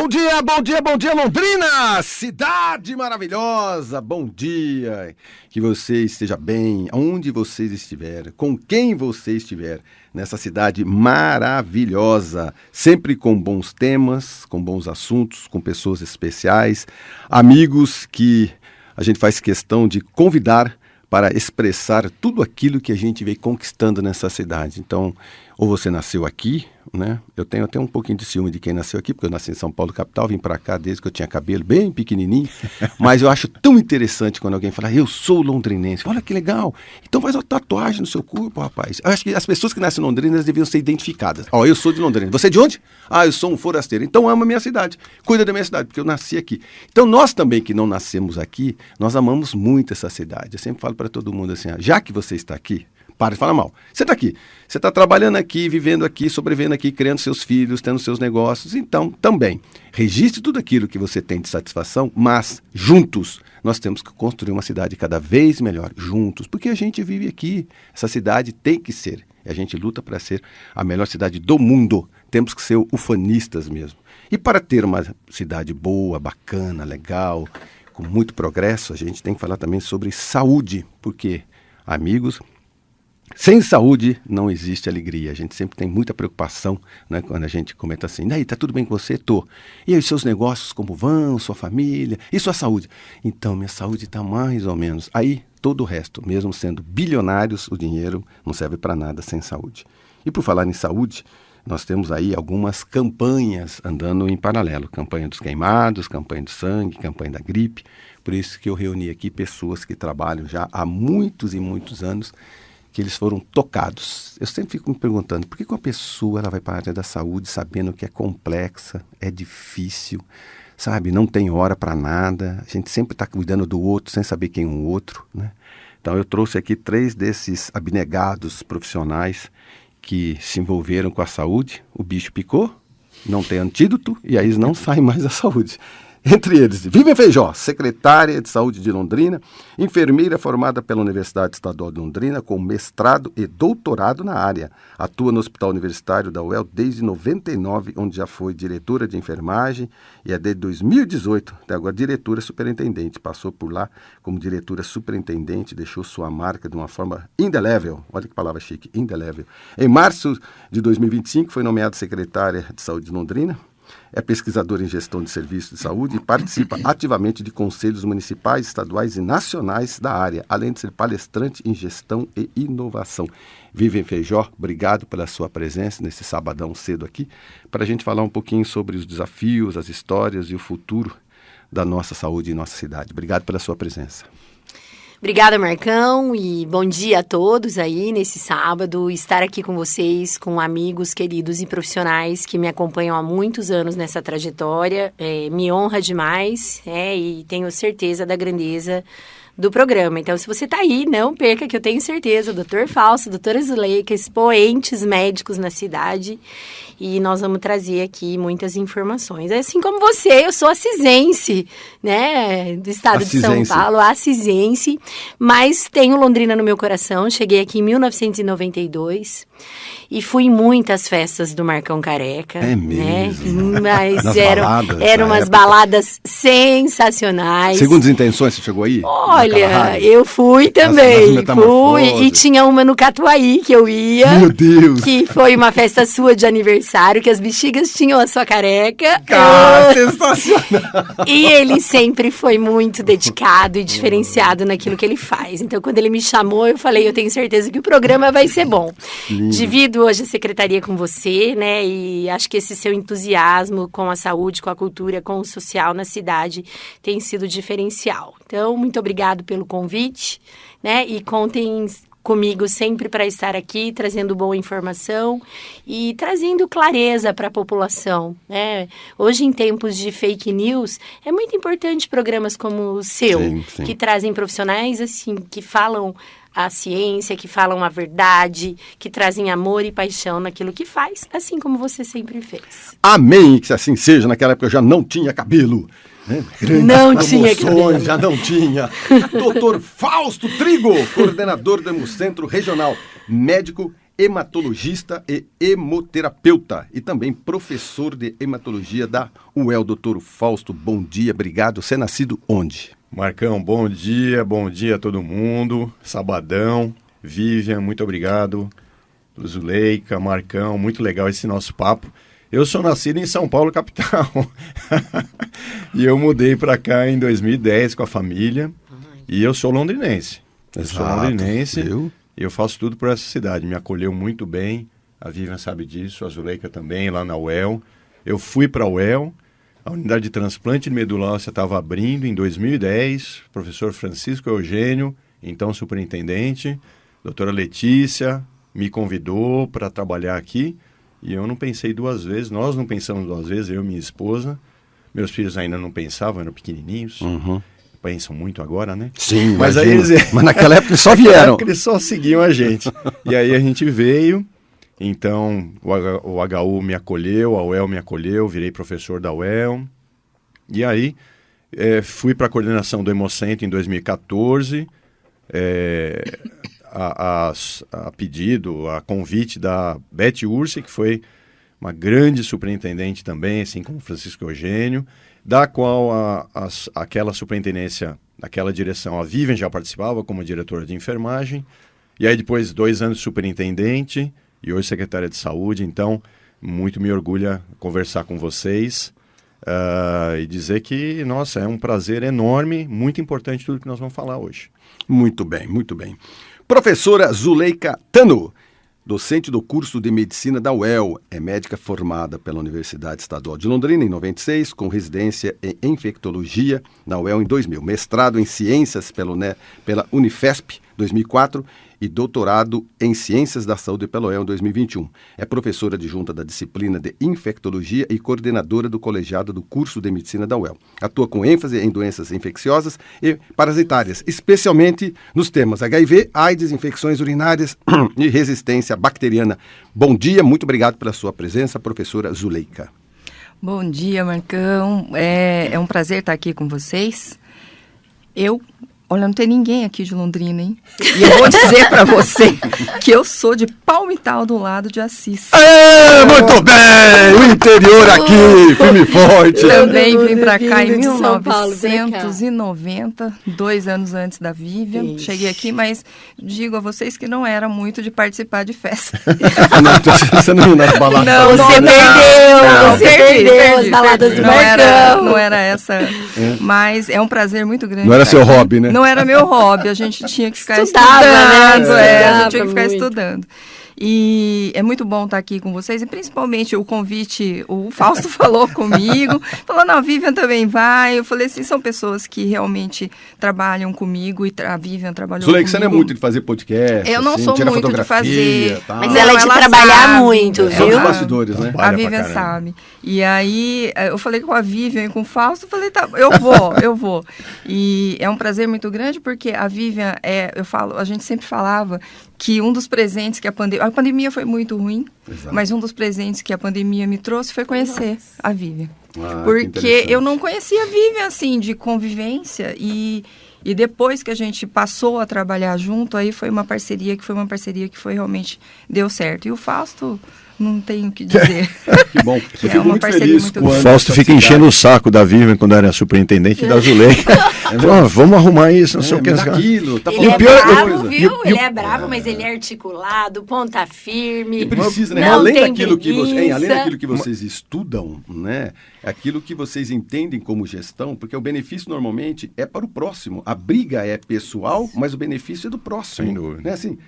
Bom dia, bom dia, bom dia, Londrina! Cidade maravilhosa! Bom dia! Que você esteja bem, onde você estiver, com quem você estiver, nessa cidade maravilhosa, sempre com bons temas, com bons assuntos, com pessoas especiais, amigos que a gente faz questão de convidar para expressar tudo aquilo que a gente veio conquistando nessa cidade. Então, ou você nasceu aqui, né? Eu tenho até um pouquinho de ciúme de quem nasceu aqui, porque eu nasci em São Paulo, capital, vim para cá desde que eu tinha cabelo bem pequenininho, mas eu acho tão interessante quando alguém fala, eu sou londrinense. Olha que legal, então faz uma tatuagem no seu corpo, rapaz. Eu acho que as pessoas que nascem em Londrina deviam ser identificadas. Ó, eu sou de Londrina. Você é de onde? Ah, eu sou um forasteiro. Então ama a minha cidade, cuida da minha cidade, porque eu nasci aqui. Então nós também que não nascemos aqui, nós amamos muito essa cidade. Eu sempre falo para todo mundo assim, já que você está aqui, para de falar mal. Você está aqui, você está trabalhando aqui, vivendo aqui, sobrevivendo aqui, criando seus filhos, tendo seus negócios. Então, também, registre tudo aquilo que você tem de satisfação, mas juntos nós temos que construir uma cidade cada vez melhor, juntos, porque a gente vive aqui. Essa cidade tem que ser, a gente luta para ser a melhor cidade do mundo. Temos que ser ufanistas mesmo. E para ter uma cidade boa, bacana, legal, com muito progresso, a gente tem que falar também sobre saúde, porque, amigos, sem saúde não existe alegria. A gente sempre tem muita preocupação, né, quando a gente comenta assim, daí, tá tudo bem com você? Tô. E aí, os seus negócios, como vão? Sua família? E sua saúde? Então, minha saúde está mais ou menos. Aí, todo o resto, mesmo sendo bilionários, o dinheiro não serve para nada sem saúde. E por falar em saúde, nós temos aí algumas campanhas andando em paralelo. Campanha dos queimados, campanha do sangue, campanha da gripe. Por isso que eu reuni aqui pessoas que trabalham já há muitos e muitos anos, que eles foram tocados. Eu sempre fico me perguntando, por que uma pessoa ela vai para a área da saúde sabendo que é complexa, é difícil, sabe? Não tem hora para nada, a gente sempre está cuidando do outro sem saber quem é o outro, né? Então eu trouxe aqui 3 desses abnegados profissionais que se envolveram com a saúde, o bicho picou, não tem antídoto e aí eles não saem mais da saúde. Entre eles, Vivian Feijó, secretária de Saúde de Londrina, enfermeira formada pela Universidade Estadual de Londrina com mestrado e doutorado na área. Atua no Hospital Universitário da UEL desde 99, onde já foi diretora de enfermagem e é desde 2018, até agora diretora superintendente. Passou por lá como diretora superintendente, deixou sua marca de uma forma indelével. Olha que palavra chique, indelével. Em março de 2025 foi nomeada secretária de Saúde de Londrina. É pesquisadora em gestão de serviços de saúde e participa ativamente de conselhos municipais, estaduais e nacionais da área, além de ser palestrante em gestão e inovação. Vivian Feijó, obrigado pela sua presença nesse sabadão cedo aqui, para a gente falar um pouquinho sobre os desafios, as histórias e o futuro da nossa saúde e nossa cidade. Obrigado pela sua presença. Obrigada, Marcão, e bom dia a todos aí nesse sábado. Estar aqui com vocês, com amigos queridos e profissionais que me acompanham há muitos anos nessa trajetória, me honra demais, e tenho certeza da grandeza do programa. Então, se você está aí, não perca, que eu tenho certeza, Dr. Fausto, doutora Zuleika, expoentes médicos na cidade, e nós vamos trazer aqui muitas informações. Assim como você, eu sou assisense, né, do estado de São Paulo, assisense, mas tenho Londrina no meu coração. Cheguei aqui em 1992 e fui em muitas festas do Marcão Careca. É mesmo? Né? Mas eram umas baladas sensacionais. Segundo as intenções, você chegou aí? Olha, eu fui também, fui, e tinha uma no Catuaí que eu ia. Meu Deus! Que foi uma festa sua de aniversário, que as bexigas tinham a sua careca. Sensacional! E ele sempre foi muito dedicado e diferenciado naquilo que ele faz. Então, quando ele me chamou, eu falei, eu tenho certeza que o programa vai ser bom. Lindo. Divido hoje a secretaria com você, né, e acho que esse seu entusiasmo com a saúde, com a cultura, com o social na cidade tem sido diferencial. Então, muito obrigado pelo convite, né, e contem comigo sempre para estar aqui, trazendo boa informação e trazendo clareza para a população, né? Hoje, em tempos de fake news, é muito importante programas como o seu, sim. Que trazem profissionais assim, que falam a ciência, que falam a verdade, que trazem amor e paixão naquilo que faz, assim como você sempre fez. Amém, que assim seja. Naquela época eu já não tinha cabelo. Não tinha cabelo. Já não tinha. Dr. Fausto Trigo, coordenador do Hemocentro Regional, médico hematologista e hemoterapeuta e também professor de hematologia da UEL. Doutor Fausto, bom dia, obrigado. Você é nascido onde? Marcão, bom dia a todo mundo. Sabadão, Vivian, muito obrigado. Zuleika, Marcão, muito legal esse nosso papo. Eu sou nascido em São Paulo, capital. E eu mudei para cá em 2010 com a família. E eu sou londrinense. E eu faço tudo por essa cidade. Me acolheu muito bem. A Vivian sabe disso, a Zuleika também, lá na UEL. Eu fui para a UEL. A unidade de transplante de medula óssea estava abrindo em 2010. Professor Francisco Eugênio, então superintendente. Doutora Letícia me convidou para trabalhar aqui. E eu não pensei duas vezes. Nós não pensamos duas vezes, eu e minha esposa. Meus filhos ainda não pensavam, eram pequenininhos. Pensam muito agora, né? Sim, mas aí mas naquela época eles só vieram. Eles só seguiam a gente. E aí a gente veio, então o HU me acolheu, a UEL me acolheu, virei professor da UEL. E aí fui para a coordenação do Hemocentro em 2014, a pedido, a convite da Beth Ursi, que foi uma grande superintendente também, assim como Francisco Eugênio, da qual aquela superintendência, aquela direção, a Vivian já participava como diretora de enfermagem, e aí depois 2 anos de superintendente, e hoje secretária de saúde. Então, muito me orgulha conversar com vocês e dizer que, nossa, é um prazer enorme, muito importante tudo que nós vamos falar hoje. Muito bem, muito bem. Professora Zuleika Tano, docente do curso de medicina da UEL, é médica formada pela Universidade Estadual de Londrina em 96, com residência em infectologia na UEL em 2000, mestrado em ciências pela Unifesp 2004 e doutorado em ciências da saúde pela UEL em 2021. É professora adjunta da disciplina de infectologia e coordenadora do colegiado do curso de medicina da UEL. Atua com ênfase em doenças infecciosas e parasitárias, especialmente nos temas HIV, AIDS, infecções urinárias e resistência bacteriana. Bom dia, muito obrigado pela sua presença, professora Zuleika. Bom dia, Marcão. É um prazer estar aqui com vocês. Olha, não tem ninguém aqui de Londrina, hein? E eu vou dizer pra você que eu sou de Palmital, do lado de Assis. Muito bem! O interior aqui, firme e forte. Também vim pra cá em 1990, 2 anos antes da Vivian. Isso. Cheguei aqui, mas digo a vocês que não era muito de participar de festa. Você não nas baladas. Não, você perdeu as baladas do Marcão. Não era essa. Mas é um prazer muito grande. Não era seu hobby, né? Não era meu hobby, a gente tinha que ficar estudando, né? A gente tinha que ficar estudando. E é muito bom estar aqui com vocês, e principalmente o convite, o Fausto falou comigo, falou, não, a Vivian também vai. Eu falei assim, são pessoas que realmente trabalham comigo, e a Vivian trabalhou comigo. Você não é muito de fazer podcast? Eu não sou muito de fazer. Tá? Mas ela é de trabalhar sabe, muito, viu? São os bastidores, né? A Vivian sabe. E aí, eu falei com a Vivian e com o Fausto, falei, tá, eu vou. E é um prazer muito grande, porque a Vivian, a gente sempre falava que um dos presentes que a pandemia foi muito ruim, exato, mas um dos presentes que a pandemia me trouxe foi conhecer a Vivian. Porque eu não conhecia a Vivian, assim, de convivência, e depois que a gente passou a trabalhar junto, aí foi uma parceria que realmente deu certo. E o Fausto, não tenho o que dizer. Que bom. Eu fico muito feliz quando o Fausto fica enchendo o saco da Vivian quando era superintendente da Zuleika. Vamos arrumar isso, não sei o que. Aquilo, tá ele é bravo, viu? Ele é bravo, mas ele é articulado, ponta firme. E precisa, né? Além daquilo que vocês estudam, né? Aquilo que vocês entendem como gestão, porque o benefício normalmente é para o próximo. A briga é pessoal, mas o benefício é do próximo. Sem dúvida. Né? Assim,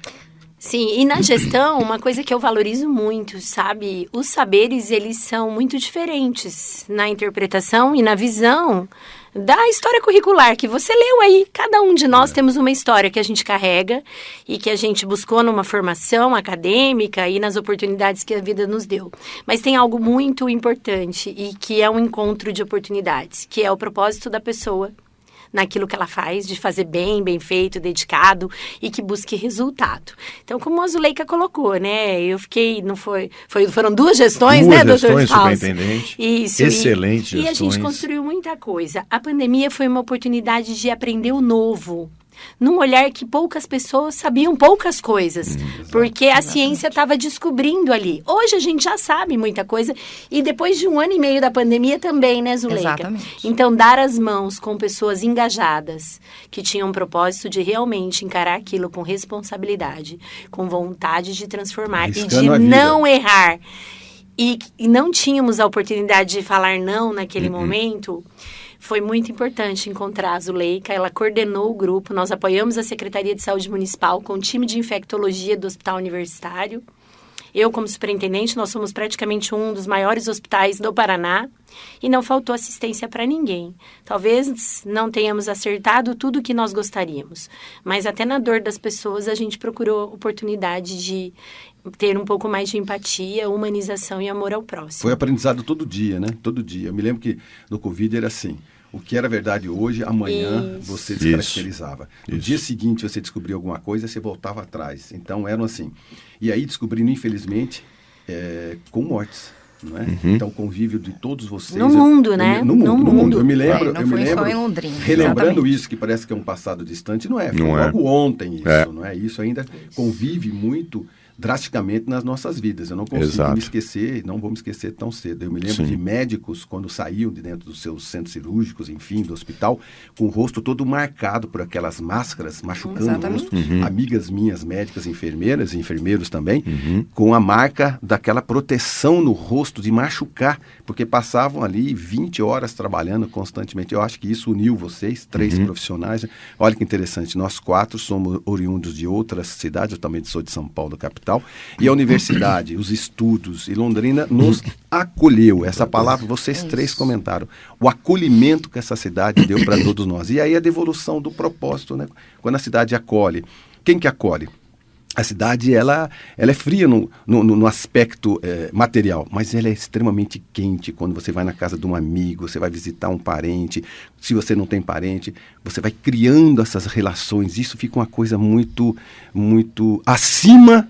sim, e na gestão, uma coisa que eu valorizo muito, sabe? Os saberes, eles são muito diferentes na interpretação e na visão da história curricular que você leu aí. Cada um de nós temos uma história que a gente carrega e que a gente buscou numa formação acadêmica e nas oportunidades que a vida nos deu. Mas tem algo muito importante e que é um encontro de oportunidades, que é o propósito da pessoa naquilo que ela faz, de fazer bem feito, dedicado e que busque resultado. Então, como a Zuleika colocou, né? Eu fiquei, foram 2 gestões, né, doutor Fausto? Superintendente. Isso. Excelente e a gente construiu muita coisa. A pandemia foi uma oportunidade de aprender o novo. num olhar que poucas pessoas sabiam poucas coisas, porque a ciência estava descobrindo ali. Hoje a gente já sabe muita coisa, e depois de 1 ano e meio da pandemia também, né, Zuleika? Exatamente. Então, dar as mãos com pessoas engajadas, que tinham o propósito de realmente encarar aquilo com responsabilidade, com vontade de transformar e de não errar. E não tínhamos a oportunidade de falar não naquele momento. Foi muito importante encontrar a Zuleika, ela coordenou o grupo, nós apoiamos a Secretaria de Saúde Municipal com o time de infectologia do Hospital Universitário. Eu, como superintendente, nós somos praticamente um dos maiores hospitais do Paraná e não faltou assistência para ninguém. Talvez não tenhamos acertado tudo o que nós gostaríamos, mas até na dor das pessoas a gente procurou oportunidade de ter um pouco mais de empatia, humanização e amor ao próximo. Foi aprendizado todo dia, né? Todo dia. Eu me lembro que no Covid era assim. O que era verdade hoje, amanhã você descaracterizava. No dia seguinte você descobriu alguma coisa, você voltava atrás. Então eram assim. E aí descobrindo, infelizmente, com mortes. Não é? Então o convívio de todos vocês... No mundo, né? No mundo. Eu me lembro... Não foi só em Londrina. Relembrando exatamente. Isso, que parece que é um passado distante, não é? Foi logo ontem isso, não é? Isso ainda convive muito drasticamente nas nossas vidas. Eu não consigo me esquecer, não vou me esquecer tão cedo. Eu me lembro de médicos, quando saíam de dentro dos seus centros cirúrgicos, enfim, do hospital, com o rosto todo marcado por aquelas máscaras, machucando o rosto. Amigas minhas, médicas, enfermeiras e enfermeiros também, com a marca daquela proteção no rosto de machucar, porque passavam ali 20 horas trabalhando constantemente. Eu acho que isso uniu vocês, 3 profissionais. Olha que interessante, nós 4 somos oriundos de outras cidades, eu também sou de São Paulo, capital. E a universidade, os estudos, e Londrina nos acolheu. Essa palavra vocês 3 comentaram. O acolhimento que essa cidade deu para todos nós. E aí a devolução do propósito, né? Quando a cidade acolhe. Quem que acolhe? A cidade, ela é fria no aspecto material, mas ela é extremamente quente quando você vai na casa de um amigo, você vai visitar um parente. Se você não tem parente, você vai criando essas relações. Isso fica uma coisa muito, muito acima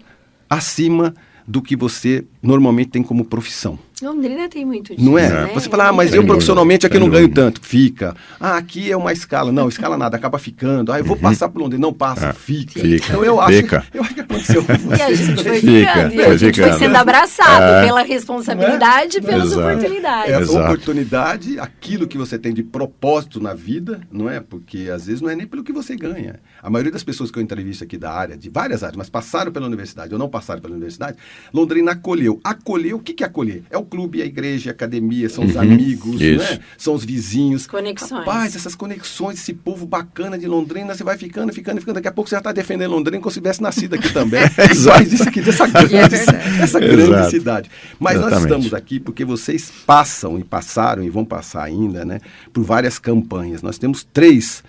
do que você normalmente tem como profissão. Londrina tem muito disso, não é? Né? Você fala, mas eu profissionalmente aqui não ganho tanto. Fica. Aqui é uma escala. Não, escala nada, acaba ficando. Eu vou passar por Londrina. Não passa, fica. Então eu acho que aconteceu com você. E a gente foi ficando. E a gente foi sendo abraçado pela responsabilidade e pelas oportunidades. É a oportunidade, aquilo que você tem de propósito na vida, não é? Porque às vezes não é nem pelo que você ganha. A maioria das pessoas que eu entrevisto aqui da área, de várias áreas, mas passaram pela universidade ou não passaram pela universidade, Londrina acolheu. Acolheu, o que é acolher? É o clube, a igreja, a academia, são os amigos, né? São os vizinhos. Conexões. Rapaz, essas conexões, esse povo bacana de Londrina, você vai ficando. Daqui a pouco você já está defendendo Londrina como se tivesse nascido aqui também. Faz isso aqui dessa grande cidade. Mas nós estamos aqui porque vocês passam e passaram e vão passar ainda, né? Por várias campanhas. Nós temos 3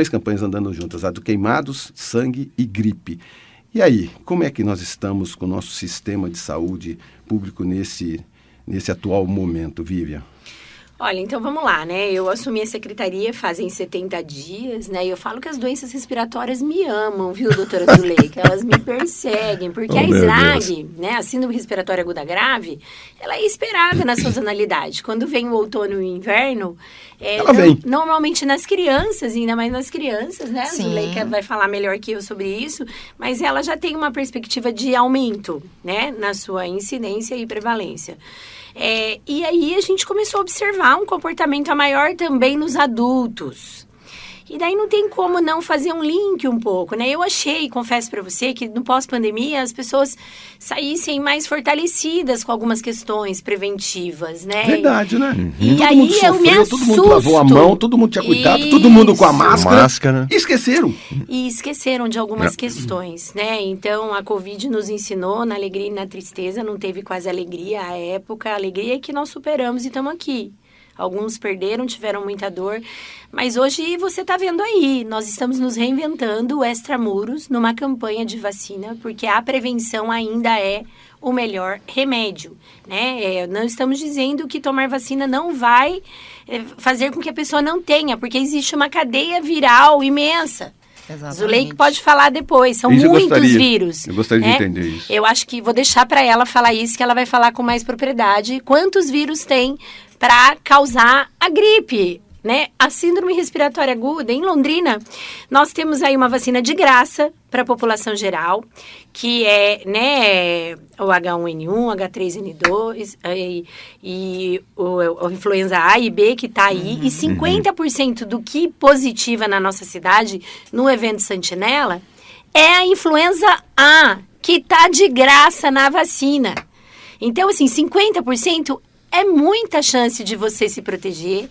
campanhas andando juntas. A do queimados, sangue e gripe. E aí, como é que nós estamos com o nosso sistema de saúde público nesse atual momento, Vivian? Olha, então vamos lá, né? Eu assumi a secretaria fazem 70 dias, né? E eu falo que as doenças respiratórias me amam, viu, doutora Zuleika? Elas me perseguem, porque a SRAG, né, a síndrome respiratória aguda grave, ela é esperada na sazonalidade. Quando vem o outono e o inverno, ela vem. Normalmente nas crianças, ainda mais nas crianças, né? Sim. A Zuleika vai falar melhor que eu sobre isso, mas ela já tem uma perspectiva de aumento, né, na sua incidência e prevalência. E aí a gente começou a observar um comportamento maior também nos adultos. E daí não tem como não fazer um link um pouco, né? Eu achei, confesso para você, que no pós-pandemia as pessoas saíssem mais fortalecidas com algumas questões preventivas, né? Verdade, né? E todo aí mundo eu me assusto. todo mundo lavou a mão, todo mundo tinha cuidado, todo mundo com a máscara. E esqueceram. E esqueceram de algumas questões, né? Então, a Covid nos ensinou na alegria e na tristeza, não teve quase alegria à época. A alegria é que nós superamos e estamos aqui. Alguns perderam, tiveram muita dor, mas hoje você está vendo aí, nós estamos nos reinventando extramuros numa campanha de vacina, porque a prevenção ainda é o melhor remédio, né? Não estamos dizendo que tomar vacina não vai fazer com que a pessoa não tenha, porque existe uma cadeia viral imensa. Exatamente. Zuleika pode falar depois, são Isso muitos vírus. Eu gostaria de entender isso. Eu acho que vou deixar para ela falar isso, que ela vai falar com mais propriedade. Quantos vírus tem para causar a gripe? né, a síndrome respiratória aguda, em Londrina, nós temos aí uma vacina de graça para a população geral, que é, né, o H1N1, H3N2 e o influenza A e B que está aí, e 50% do que positiva na nossa cidade, no evento Sentinela, é a influenza A, que está de graça na vacina. Então, assim, 50% é muita chance de você se proteger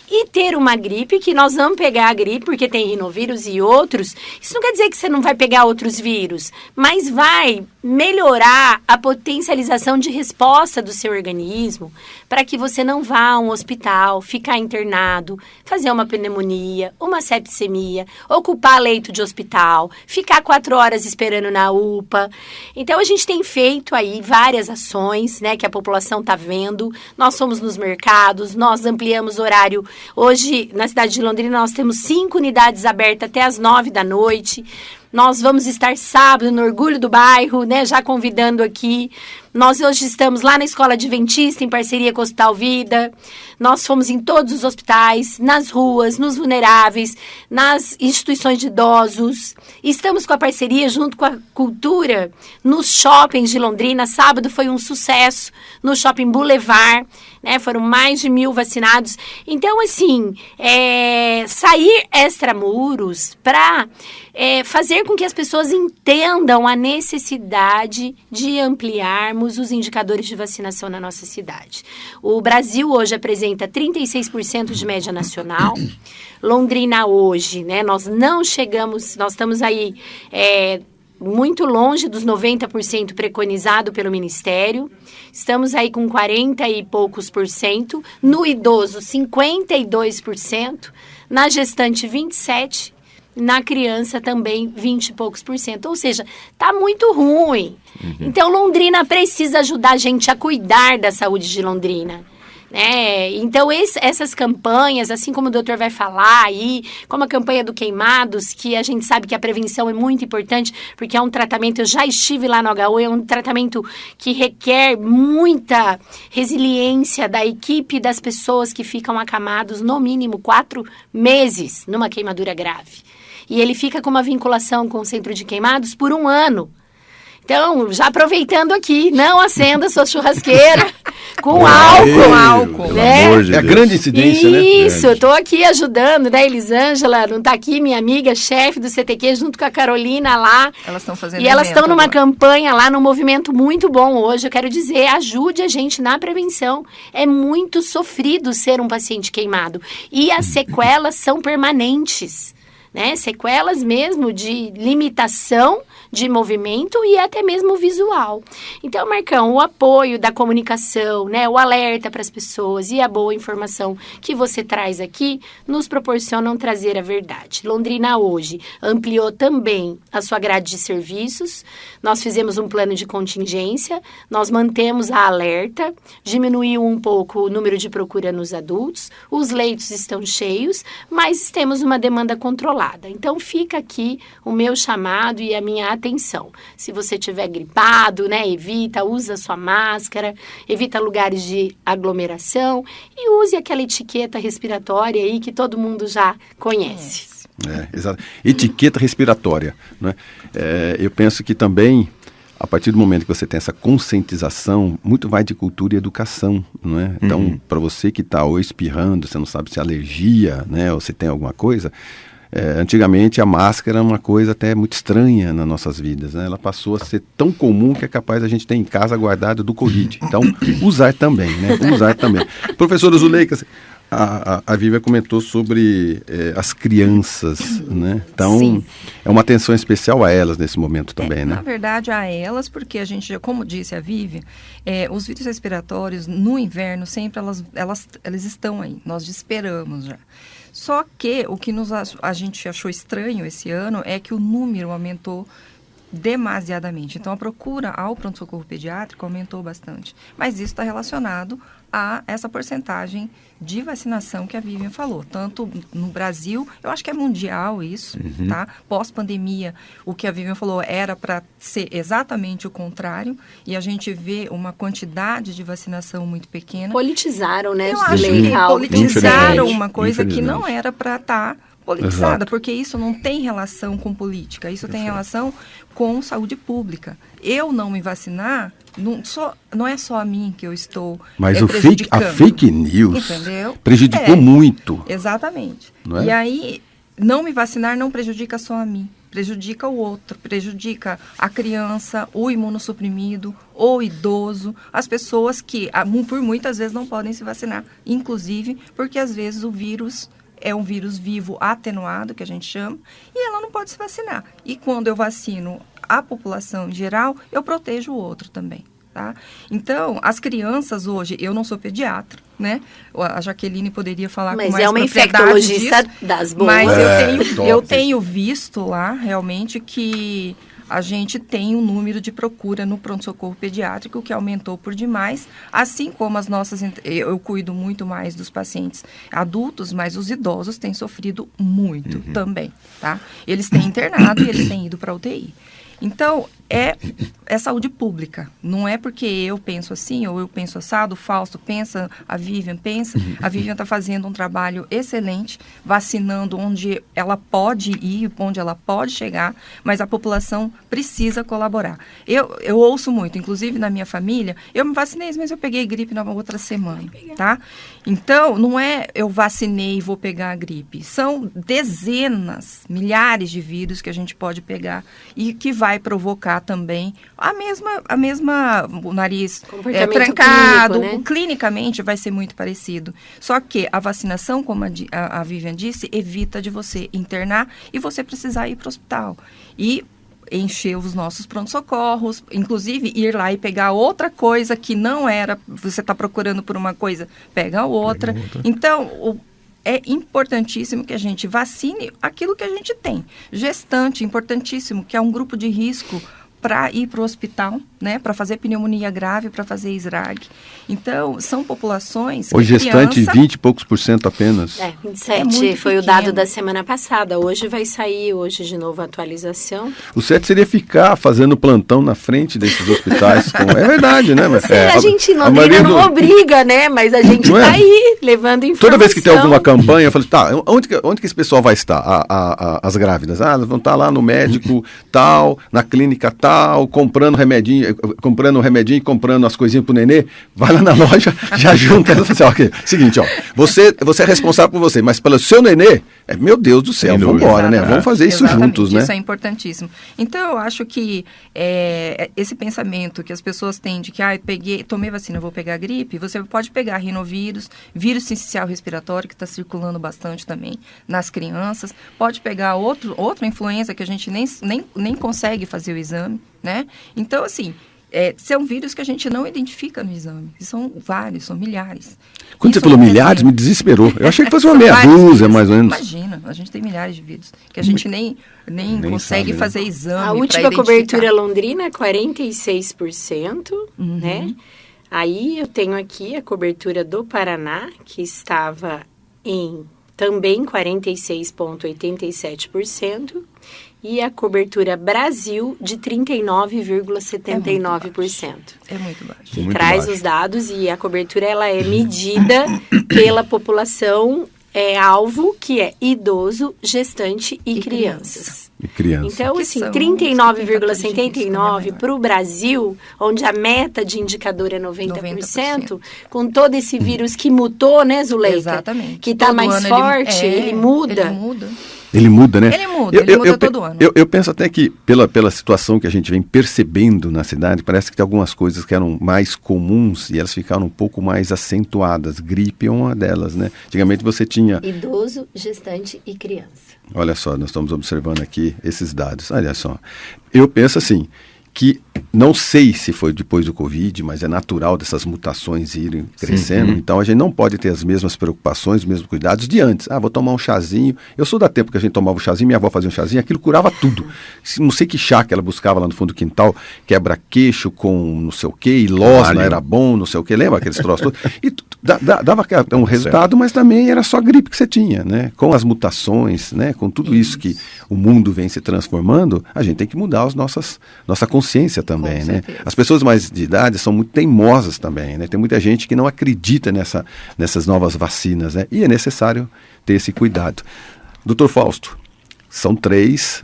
e ter uma gripe, que nós vamos pegar a gripe, porque tem rinovírus e outros. Isso não quer dizer que você não vai pegar outros vírus, mas vai melhorar a potencialização de resposta do seu organismo para que você não vá a um hospital, ficar internado, fazer uma pneumonia, uma septicemia, ocupar leito de hospital, ficar 4 horas esperando na UPA. Então, a gente tem feito aí várias ações, né, que a população está vendo. Nós fomos nos mercados, nós ampliamos o horário. Hoje, na cidade de Londrina, nós temos 5 unidades abertas até as 9 da noite. Nós vamos estar sábado no Orgulho do Bairro, né, já convidando aqui. Nós hoje estamos lá na Escola Adventista, em parceria com o Hospital Vida. Nós fomos em todos os hospitais, nas ruas, nos vulneráveis, nas instituições de idosos. Estamos com a parceria junto com a cultura nos shoppings de Londrina. Sábado foi um sucesso no Shopping Boulevard, né? Foram mais de 1.000 vacinados. Então, assim, sair extramuros para fazer com que as pessoas entendam a necessidade de ampliarmos os indicadores de vacinação na nossa cidade. O Brasil hoje apresenta 36% de média nacional. Londrina hoje, né, nós não chegamos, nós estamos aí muito longe dos 90% preconizado pelo Ministério. Estamos aí com 40 e poucos por cento. No idoso, 52%. Na gestante, 27%. Na criança também 20 e poucos por cento. Ou seja, tá muito ruim. Então, Londrina precisa ajudar a gente a cuidar da saúde de Londrina. Então, essas campanhas, assim como o doutor vai falar aí, como a campanha do Queimados, que a gente sabe que a prevenção é muito importante, porque é um tratamento, eu já estive lá no HU, é um tratamento que requer muita resiliência da equipe, das pessoas que ficam acamados, no mínimo 4 meses, numa queimadura grave. E ele fica com uma vinculação com o Centro de Queimados por 1 ano. Então, já aproveitando aqui, não acenda sua churrasqueira com álcool, né? É a grande incidência, né? Isso, eu estou aqui ajudando, né? Elisângela não está aqui, minha amiga, chefe do CTQ, junto com a Carolina lá. Elas estão fazendo E elas estão numa agora. campanha lá, num movimento muito bom hoje. Eu quero dizer, ajude a gente na prevenção. É muito sofrido ser um paciente queimado. E as sequelas são permanentes, né? Sequelas mesmo de limitação de movimento e até mesmo visual. Então, Marcão, o apoio da comunicação, né, o alerta para as pessoas e a boa informação que você traz aqui nos proporcionam trazer a verdade. Londrina hoje ampliou também a sua grade de serviços. Nós fizemos um plano de contingência, nós mantemos a alerta, diminuiu um pouco o número de procura nos adultos, os leitos estão cheios, mas temos uma demanda controlada. Então, fica aqui o meu chamado e a minha atenção. Se você estiver gripado, né, usa a sua máscara, evita lugares de aglomeração e use aquela etiqueta respiratória aí que todo mundo já conhece. Exato. Etiqueta respiratória, né? Eu penso que também, a partir do momento que você tem essa conscientização, muito vai de cultura e educação, não é? Então, para você que está ou espirrando, você não sabe se é alergia, né, ou se tem alguma coisa. Antigamente a máscara era uma coisa até muito estranha nas nossas vidas, né? Ela passou a ser tão comum que é capaz a gente ter em casa guardado do Covid. Então, usar também, né? Usar também. Professora Zuleika, a Vívia comentou sobre as crianças, né? Então, Sim. é uma atenção especial a elas nesse momento também, né? Na verdade, a elas, porque a gente, como disse a Vivi, os vírus respiratórios no inverno sempre elas estão aí, nós esperamos já. Só que o que a gente achou estranho esse ano é que o número aumentou demasiadamente. Então, a procura ao pronto-socorro pediátrico aumentou bastante. Mas isso está relacionado a essa porcentagem de vacinação que a Vivian falou. Tanto no Brasil, eu acho que é mundial isso, tá? Pós-pandemia, o que a Vivian falou era para ser exatamente o contrário, e a gente vê uma quantidade de vacinação muito pequena. Politizaram, né? Eu acho que politizaram uma coisa que não era para estar politizada, Exato. porque isso não tem relação com política, isso tem relação com saúde pública. Eu não me vacinar, não é só a mim que eu estou Mas prejudicando. a fake news Entendeu? prejudicou muito. Exatamente. Não é? E aí, não me vacinar não prejudica só a mim, prejudica o outro, prejudica a criança, o imunossuprimido, o idoso, as pessoas que por muitas vezes não podem se vacinar, inclusive porque às vezes o vírus é um vírus vivo atenuado, que a gente chama, e ela não pode se vacinar. E quando eu vacino a população em geral, eu protejo o outro também, tá? Então, as crianças hoje, eu não sou pediatra, né? A Jaqueline poderia falar com mais Mas é uma propriedade infectologista disso, das boas. mas top. eu tenho visto lá, realmente, que a gente tem um número de procura no pronto-socorro pediátrico que aumentou por demais, assim como as nossas... Eu cuido muito mais dos pacientes adultos, mas os idosos têm sofrido muito também, tá? Eles têm internado e eles têm ido para a UTI. Então, é saúde pública. Não é porque eu penso assim, ou eu penso assado, o Fausto pensa, a Vivian pensa. A Vivian está fazendo um trabalho excelente, vacinando onde ela pode ir, onde ela pode chegar, mas a população precisa colaborar. Eu ouço muito, inclusive na minha família, eu me vacinei, mas eu peguei gripe na outra semana, tá? Então, não é eu vacinei e vou pegar a gripe. São dezenas, milhares de vírus que a gente pode pegar e que vai provocar também a mesma o nariz trancado, clínico, né? Clinicamente vai ser muito parecido. Só que a vacinação, como a Vivian disse, evita de você internar e você precisar ir para o hospital. E encher os nossos pronto-socorros, inclusive ir lá e pegar outra coisa que não era, você está procurando por uma coisa, pega outra. Então, é importantíssimo que a gente vacine aquilo que a gente tem. Gestante, importantíssimo, que é um grupo de risco para ir para o hospital, né? Para fazer pneumonia grave, para fazer SRAG. Então, são populações... O gestante, 20 e poucos % apenas. 27 foi o dado da semana passada. Hoje vai sair, de novo, a atualização. O certo seria ficar fazendo plantão na frente desses hospitais. É verdade, né? Mas, a gente não obriga, né? Mas a gente está aí, levando informação. Toda vez que tem alguma campanha, eu falo, tá, onde que esse pessoal vai estar? As grávidas? Elas vão estar lá no médico tal, na clínica tal, comprando remedinho e comprando as coisinhas pro nenê. Vai lá na loja, já junta. Seguinte, ó, você é responsável por você, mas pelo seu nenê, meu Deus do céu, vamos embora, né? Vamos fazer isso juntos, né? Isso é importantíssimo. Então, eu acho que esse pensamento que as pessoas têm de que, tomei vacina, eu vou pegar gripe, você pode pegar rinovírus, vírus sincicial respiratório, que está circulando bastante também nas crianças, pode pegar outra influenza que a gente nem consegue fazer o exame, né? Então, assim... são vírus que a gente não identifica no exame. São vários, são milhares. Quando você falou milhares, me desesperou. Eu achei que fosse uma meia dúzia, mais ou menos. Imagina, a gente tem milhares de vírus que a gente nem consegue sabe, fazer exame. A última cobertura londrina é 46%, né? Aí eu tenho aqui a cobertura do Paraná, que estava em também 46,87%. E a cobertura Brasil de 39,79%. É muito baixo. Que traz os dados e a cobertura ela é medida pela população alvo, que é idoso, gestante e crianças. Então, assim, 39,79% para o Brasil, onde a meta de indicador é 90%, com todo esse vírus que mutou, né, Zuleika? Exatamente. Que está mais forte, ele muda. Ele muda, né? Ele muda todo ano. Eu penso até que, pela situação que a gente vem percebendo na cidade, parece que tem algumas coisas que eram mais comuns e elas ficaram um pouco mais acentuadas. Gripe é uma delas, né? Antigamente você tinha... Idoso, gestante e criança. Olha só, nós estamos observando aqui esses dados. Olha só. Eu penso assim, que Não sei se foi depois do Covid, mas é natural dessas mutações irem crescendo. Sim. Então a gente não pode ter as mesmas preocupações, os mesmos cuidados de antes. Vou tomar um chazinho. Eu sou da tempo que a gente tomava um chazinho, minha avó fazia um chazinho, aquilo curava tudo. Não sei que chá que ela buscava lá no fundo do quintal, quebra-queixo com não sei o quê, e losna era bom, não sei o quê. Lembra aqueles troços todos? E dava um resultado, mas também era só gripe que você tinha, né? Com as mutações, né? Com tudo isso que o mundo vem se transformando, a gente tem que mudar nossa consciência também. Né? As pessoas mais de idade são muito teimosas também, né? Tem muita gente que não acredita nessas novas vacinas, né? E é necessário ter esse cuidado. Doutor Fausto, são três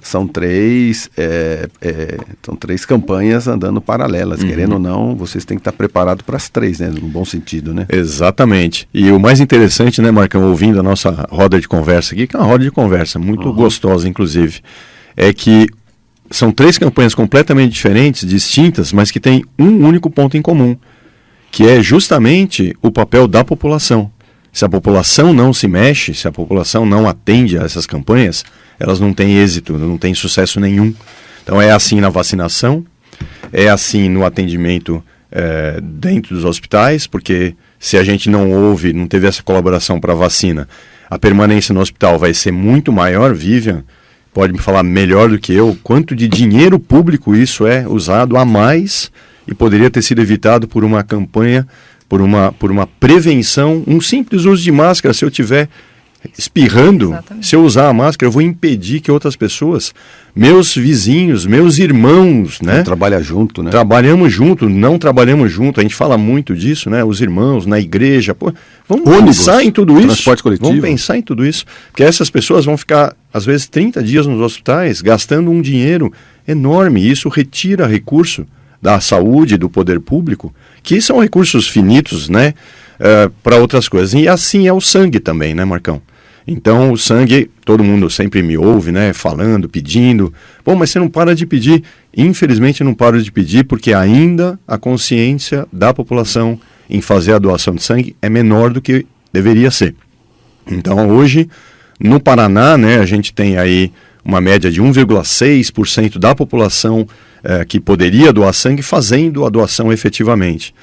campanhas andando paralelas, querendo ou não, vocês têm que estar preparados para as três, né? No bom sentido, né? Exatamente. E o mais interessante, né, Marcão, ouvindo a nossa roda de conversa aqui, que é uma roda de conversa muito gostosa, inclusive, é que são três campanhas completamente diferentes, distintas, mas que têm um único ponto em comum, que é justamente o papel da população. Se a população não se mexe, se a população não atende a essas campanhas, elas não têm êxito, não têm sucesso nenhum. Então é assim na vacinação, é assim no atendimento dentro dos hospitais, porque se a gente não teve essa colaboração para a vacina, a permanência no hospital vai ser muito maior. Vivian pode me falar melhor do que eu quanto de dinheiro público isso é usado a mais e poderia ter sido evitado por uma campanha, por uma prevenção, um simples uso de máscara. Se eu tiver espirrando, exatamente, se eu usar a máscara, eu vou impedir que outras pessoas, meus vizinhos, meus irmãos, né? Não trabalha junto, né? Trabalhamos junto, não trabalhamos junto, a gente fala muito disso, né? Os irmãos, na igreja, vamos pensar em tudo isso. Transporte coletivo. Vamos pensar em tudo isso, porque essas pessoas vão ficar, às vezes, 30 dias nos hospitais, gastando um dinheiro enorme, e isso retira recurso da saúde, do poder público, que são recursos finitos, né? Para outras coisas. E assim é o sangue também, né, Marcão? Então, o sangue, todo mundo sempre me ouve, né, falando, pedindo. Mas você não para de pedir. Infelizmente, eu não paro de pedir, porque ainda a consciência da população em fazer a doação de sangue é menor do que deveria ser. Então, hoje, no Paraná, né, a gente tem aí uma média de 1,6% da população que poderia doar sangue fazendo a doação efetivamente.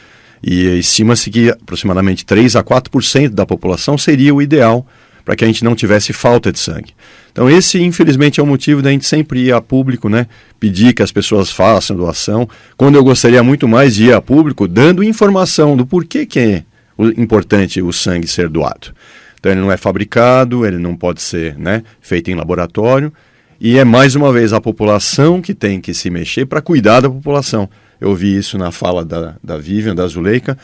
E estima-se que aproximadamente 3 a 4% da população seria o ideal para que a gente não tivesse falta de sangue. Então esse, infelizmente, é o motivo da gente sempre ir a público, né? Pedir que as pessoas façam doação, quando eu gostaria muito mais de ir a público dando informação do porquê que é importante o sangue ser doado. Então ele não é fabricado, ele não pode ser, né, feito em laboratório, e é mais uma vez a população que tem que se mexer para cuidar da população. Eu ouvi isso na fala da Vivian, da Zuleika.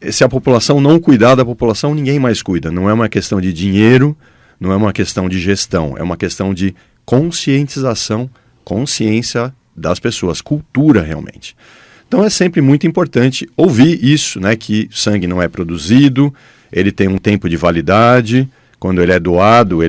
Se a população não cuidar da população, ninguém mais cuida. Não é uma questão de dinheiro, não é uma questão de gestão, é uma questão de conscientização, consciência das pessoas, cultura realmente. Então é sempre muito importante ouvir isso, né, que sangue não é produzido, ele tem um tempo de validade. Quando ele é doado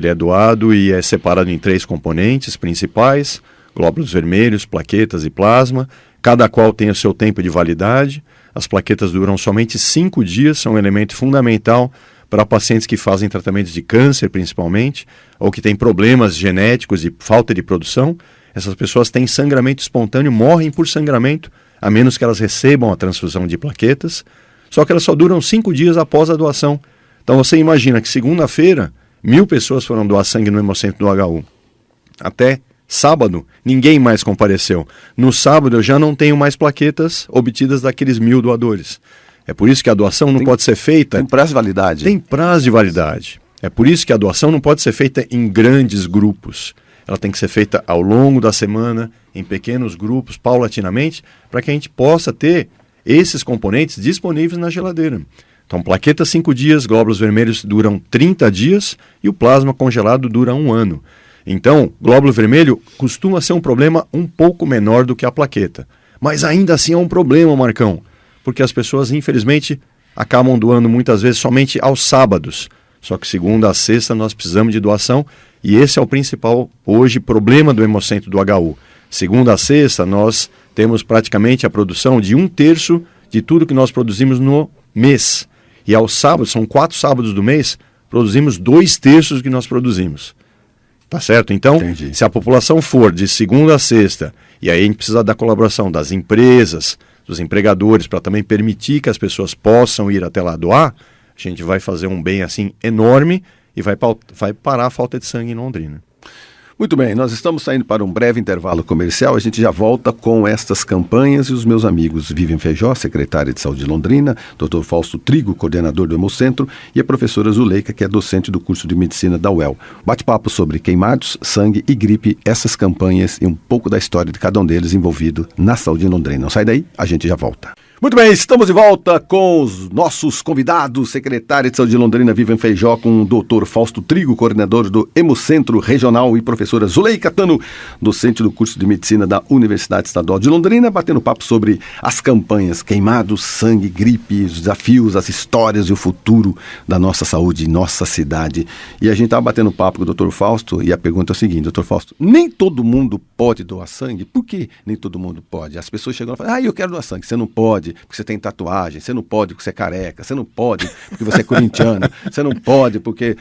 e é separado em 3 componentes principais: glóbulos vermelhos, plaquetas e plasma. Cada qual tem o seu tempo de validade. As plaquetas duram somente 5 dias, são um elemento fundamental para pacientes que fazem tratamentos de câncer, principalmente, ou que têm problemas genéticos e falta de produção. Essas pessoas têm sangramento espontâneo, morrem por sangramento, a menos que elas recebam a transfusão de plaquetas. Só que elas só duram 5 dias após a doação. Então você imagina que segunda-feira, 1.000 pessoas foram doar sangue no Hemocentro do HU. Até sábado, ninguém mais compareceu. No sábado, eu já não tenho mais plaquetas obtidas daqueles 1.000 doadores. É por isso que a doação não pode ser feita... Tem prazo de validade. Tem prazo de validade. É por isso que a doação não pode ser feita em grandes grupos. Ela tem que ser feita ao longo da semana, em pequenos grupos, paulatinamente, para que a gente possa ter esses componentes disponíveis na geladeira. Então, plaqueta 5 dias, glóbulos vermelhos duram 30 dias e o plasma congelado dura 1 ano. Então, glóbulo vermelho costuma ser um problema um pouco menor do que a plaqueta. Mas ainda assim é um problema, Marcão, porque as pessoas, infelizmente, acabam doando muitas vezes somente aos sábados. Só que segunda a sexta nós precisamos de doação e esse é o principal, hoje, problema do Hemocentro do HU. Segunda a sexta nós temos praticamente a produção de 1/3 de tudo que nós produzimos no mês. E aos sábados, são 4 sábados do mês, produzimos 2/3 do que nós produzimos. Tá certo? Então, entendi. Se a população for de segunda a sexta E aí a gente precisa da colaboração das empresas, dos empregadores, para também permitir que as pessoas possam ir até lá doar. A gente vai fazer um bem assim enorme e vai parar a falta de sangue em Londrina. Muito bem, nós estamos saindo para um breve intervalo comercial. A gente já volta com estas campanhas e os meus amigos Vivian Feijó, secretária de Saúde de Londrina, Dr. Fausto Trigo, coordenador do Hemocentro, e a professora Zuleika, que é docente do curso de Medicina da UEL. Bate-papo sobre queimados, sangue e gripe, essas campanhas e um pouco da história de cada um deles envolvido na saúde em Londrina. Não sai daí, a gente já volta. Muito bem, estamos de volta com os nossos convidados, secretária de Saúde de Londrina, Vivian Feijó, com o Dr. Fausto Trigo, coordenador do Hemocentro Regional, e professora Zuleika Tano, docente do curso de Medicina da Universidade Estadual de Londrina, batendo papo sobre as campanhas queimados, sangue, gripe, os desafios, as histórias e o futuro da nossa saúde em nossa cidade. E a gente estava batendo papo com o Dr. Fausto e a pergunta é a seguinte: Dr. Fausto, nem todo mundo pode doar sangue? Por que nem todo mundo pode? As pessoas chegam e falam, eu quero doar sangue. Você não pode porque você tem tatuagem, você não pode porque você é careca, você não pode porque você é corintiano, você não pode porque...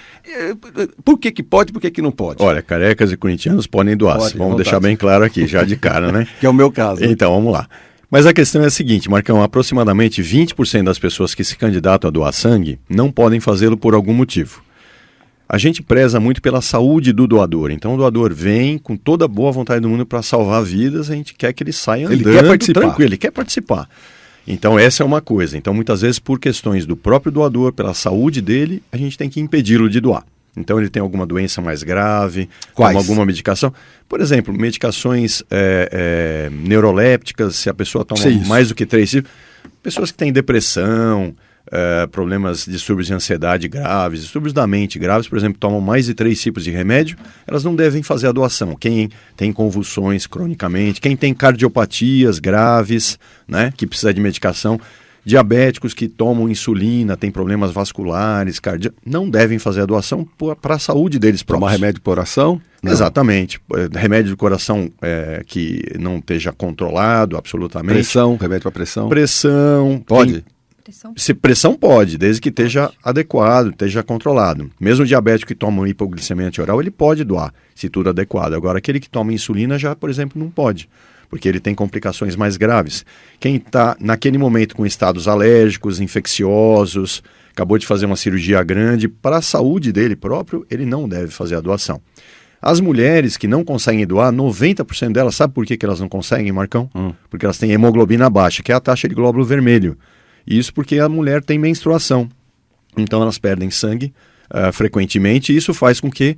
Por que que pode, por que que não pode? Olha, carecas e corintianos podem doar, vamos deixar bem claro aqui, já de cara, né? Que é o meu caso. Então, vamos lá. Mas a questão é a seguinte, Marcão, aproximadamente 20% das pessoas que se candidatam a doar sangue não podem fazê-lo por algum motivo. A gente preza muito pela saúde do doador. Então o doador vem com toda a boa vontade do mundo para salvar vidas, a gente quer que ele saia andando, ele quer participar. Tranquilo, ele quer participar. Então essa é uma coisa. Então muitas vezes por questões do próprio doador, pela saúde dele, a gente tem que impedi-lo de doar. Então ele tem alguma doença mais grave, Quais? Alguma medicação. Por exemplo, medicações neurolépticas, se a pessoa toma mais do que 3 tipos. Pessoas que têm depressão, problemas, distúrbios de ansiedade graves, distúrbios da mente graves, por exemplo, tomam mais de 3 tipos de remédio, elas não devem fazer a doação. Quem tem convulsões cronicamente, quem tem cardiopatias graves, né, que precisa de medicação, diabéticos que tomam insulina, têm problemas vasculares, cardíacos, não devem fazer a doação para a saúde deles próprios. Tomar remédio por coração? Não. Exatamente. Remédio de coração que não esteja controlado absolutamente. Pressão, remédio para pressão? Pressão. Pode? Pressão pode, desde que esteja adequado, esteja controlado. Mesmo o diabético que toma hipoglicemia antioral, ele pode doar, se tudo adequado. Agora, aquele que toma insulina já, por exemplo, não pode, porque ele tem complicações mais graves. Quem está naquele momento com estados alérgicos, infecciosos, acabou de fazer uma cirurgia grande, para a saúde dele próprio, ele não deve fazer a doação. As mulheres que não conseguem doar, 90% delas, sabe por que elas não conseguem, Marcão? Porque elas têm hemoglobina baixa, que é a taxa de glóbulo vermelho. Isso porque a mulher tem menstruação. Então elas perdem sangue frequentemente, e isso faz com que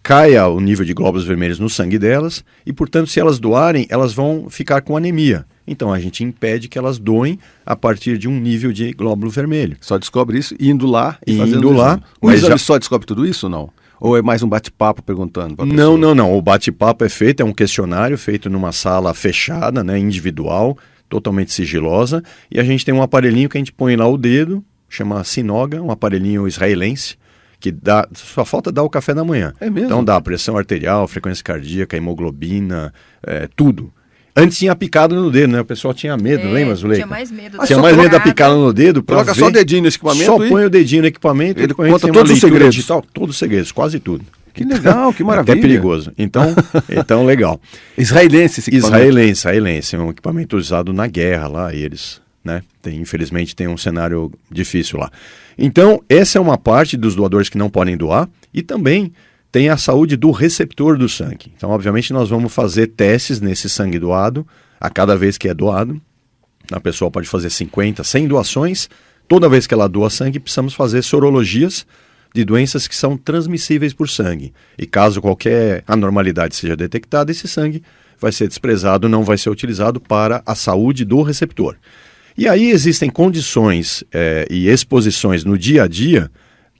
caia o nível de glóbulos vermelhos no sangue delas, e portanto se elas doarem, elas vão ficar com anemia. Então a gente impede que elas doem a partir de um nível de glóbulo vermelho. Só descobre isso indo lá e fazendo indo lá. O exame só descobre tudo isso ou não? Ou é mais um bate-papo perguntando para a pessoa? Não. O bate-papo é feito, é um questionário feito numa sala fechada, né, individual, totalmente sigilosa, e a gente tem um aparelhinho que a gente põe lá o dedo, chama Sinoga, um aparelhinho israelense, que dá, só falta dar o café da manhã. É mesmo? Então dá pressão arterial, frequência cardíaca, hemoglobina, tudo. Antes tinha picado no dedo, né? O pessoal tinha medo, lembra, Zuleika? Tinha mais medo. Tinha mais medo da picada no dedo. Coloca só o dedinho no equipamento Só põe o dedinho no equipamento. Ele depois conta tem todos uma os leitura segredos. digital, todos os segredos, quase tudo. Que legal, que maravilha. Até perigoso. Então legal. Israelense esse equipamento. Israelense. É um equipamento usado na guerra lá, e eles, né, infelizmente tem um cenário difícil lá. Então, essa é uma parte dos doadores que não podem doar, e também tem a saúde do receptor do sangue. Então, obviamente, nós vamos fazer testes nesse sangue doado, a cada vez que é doado. A pessoa pode fazer 50, 100 doações. Toda vez que ela doa sangue, precisamos fazer sorologias de doenças que são transmissíveis por sangue. E caso qualquer anormalidade seja detectada, esse sangue vai ser desprezado, não vai ser utilizado para a saúde do receptor. E aí existem condições e exposições no dia a dia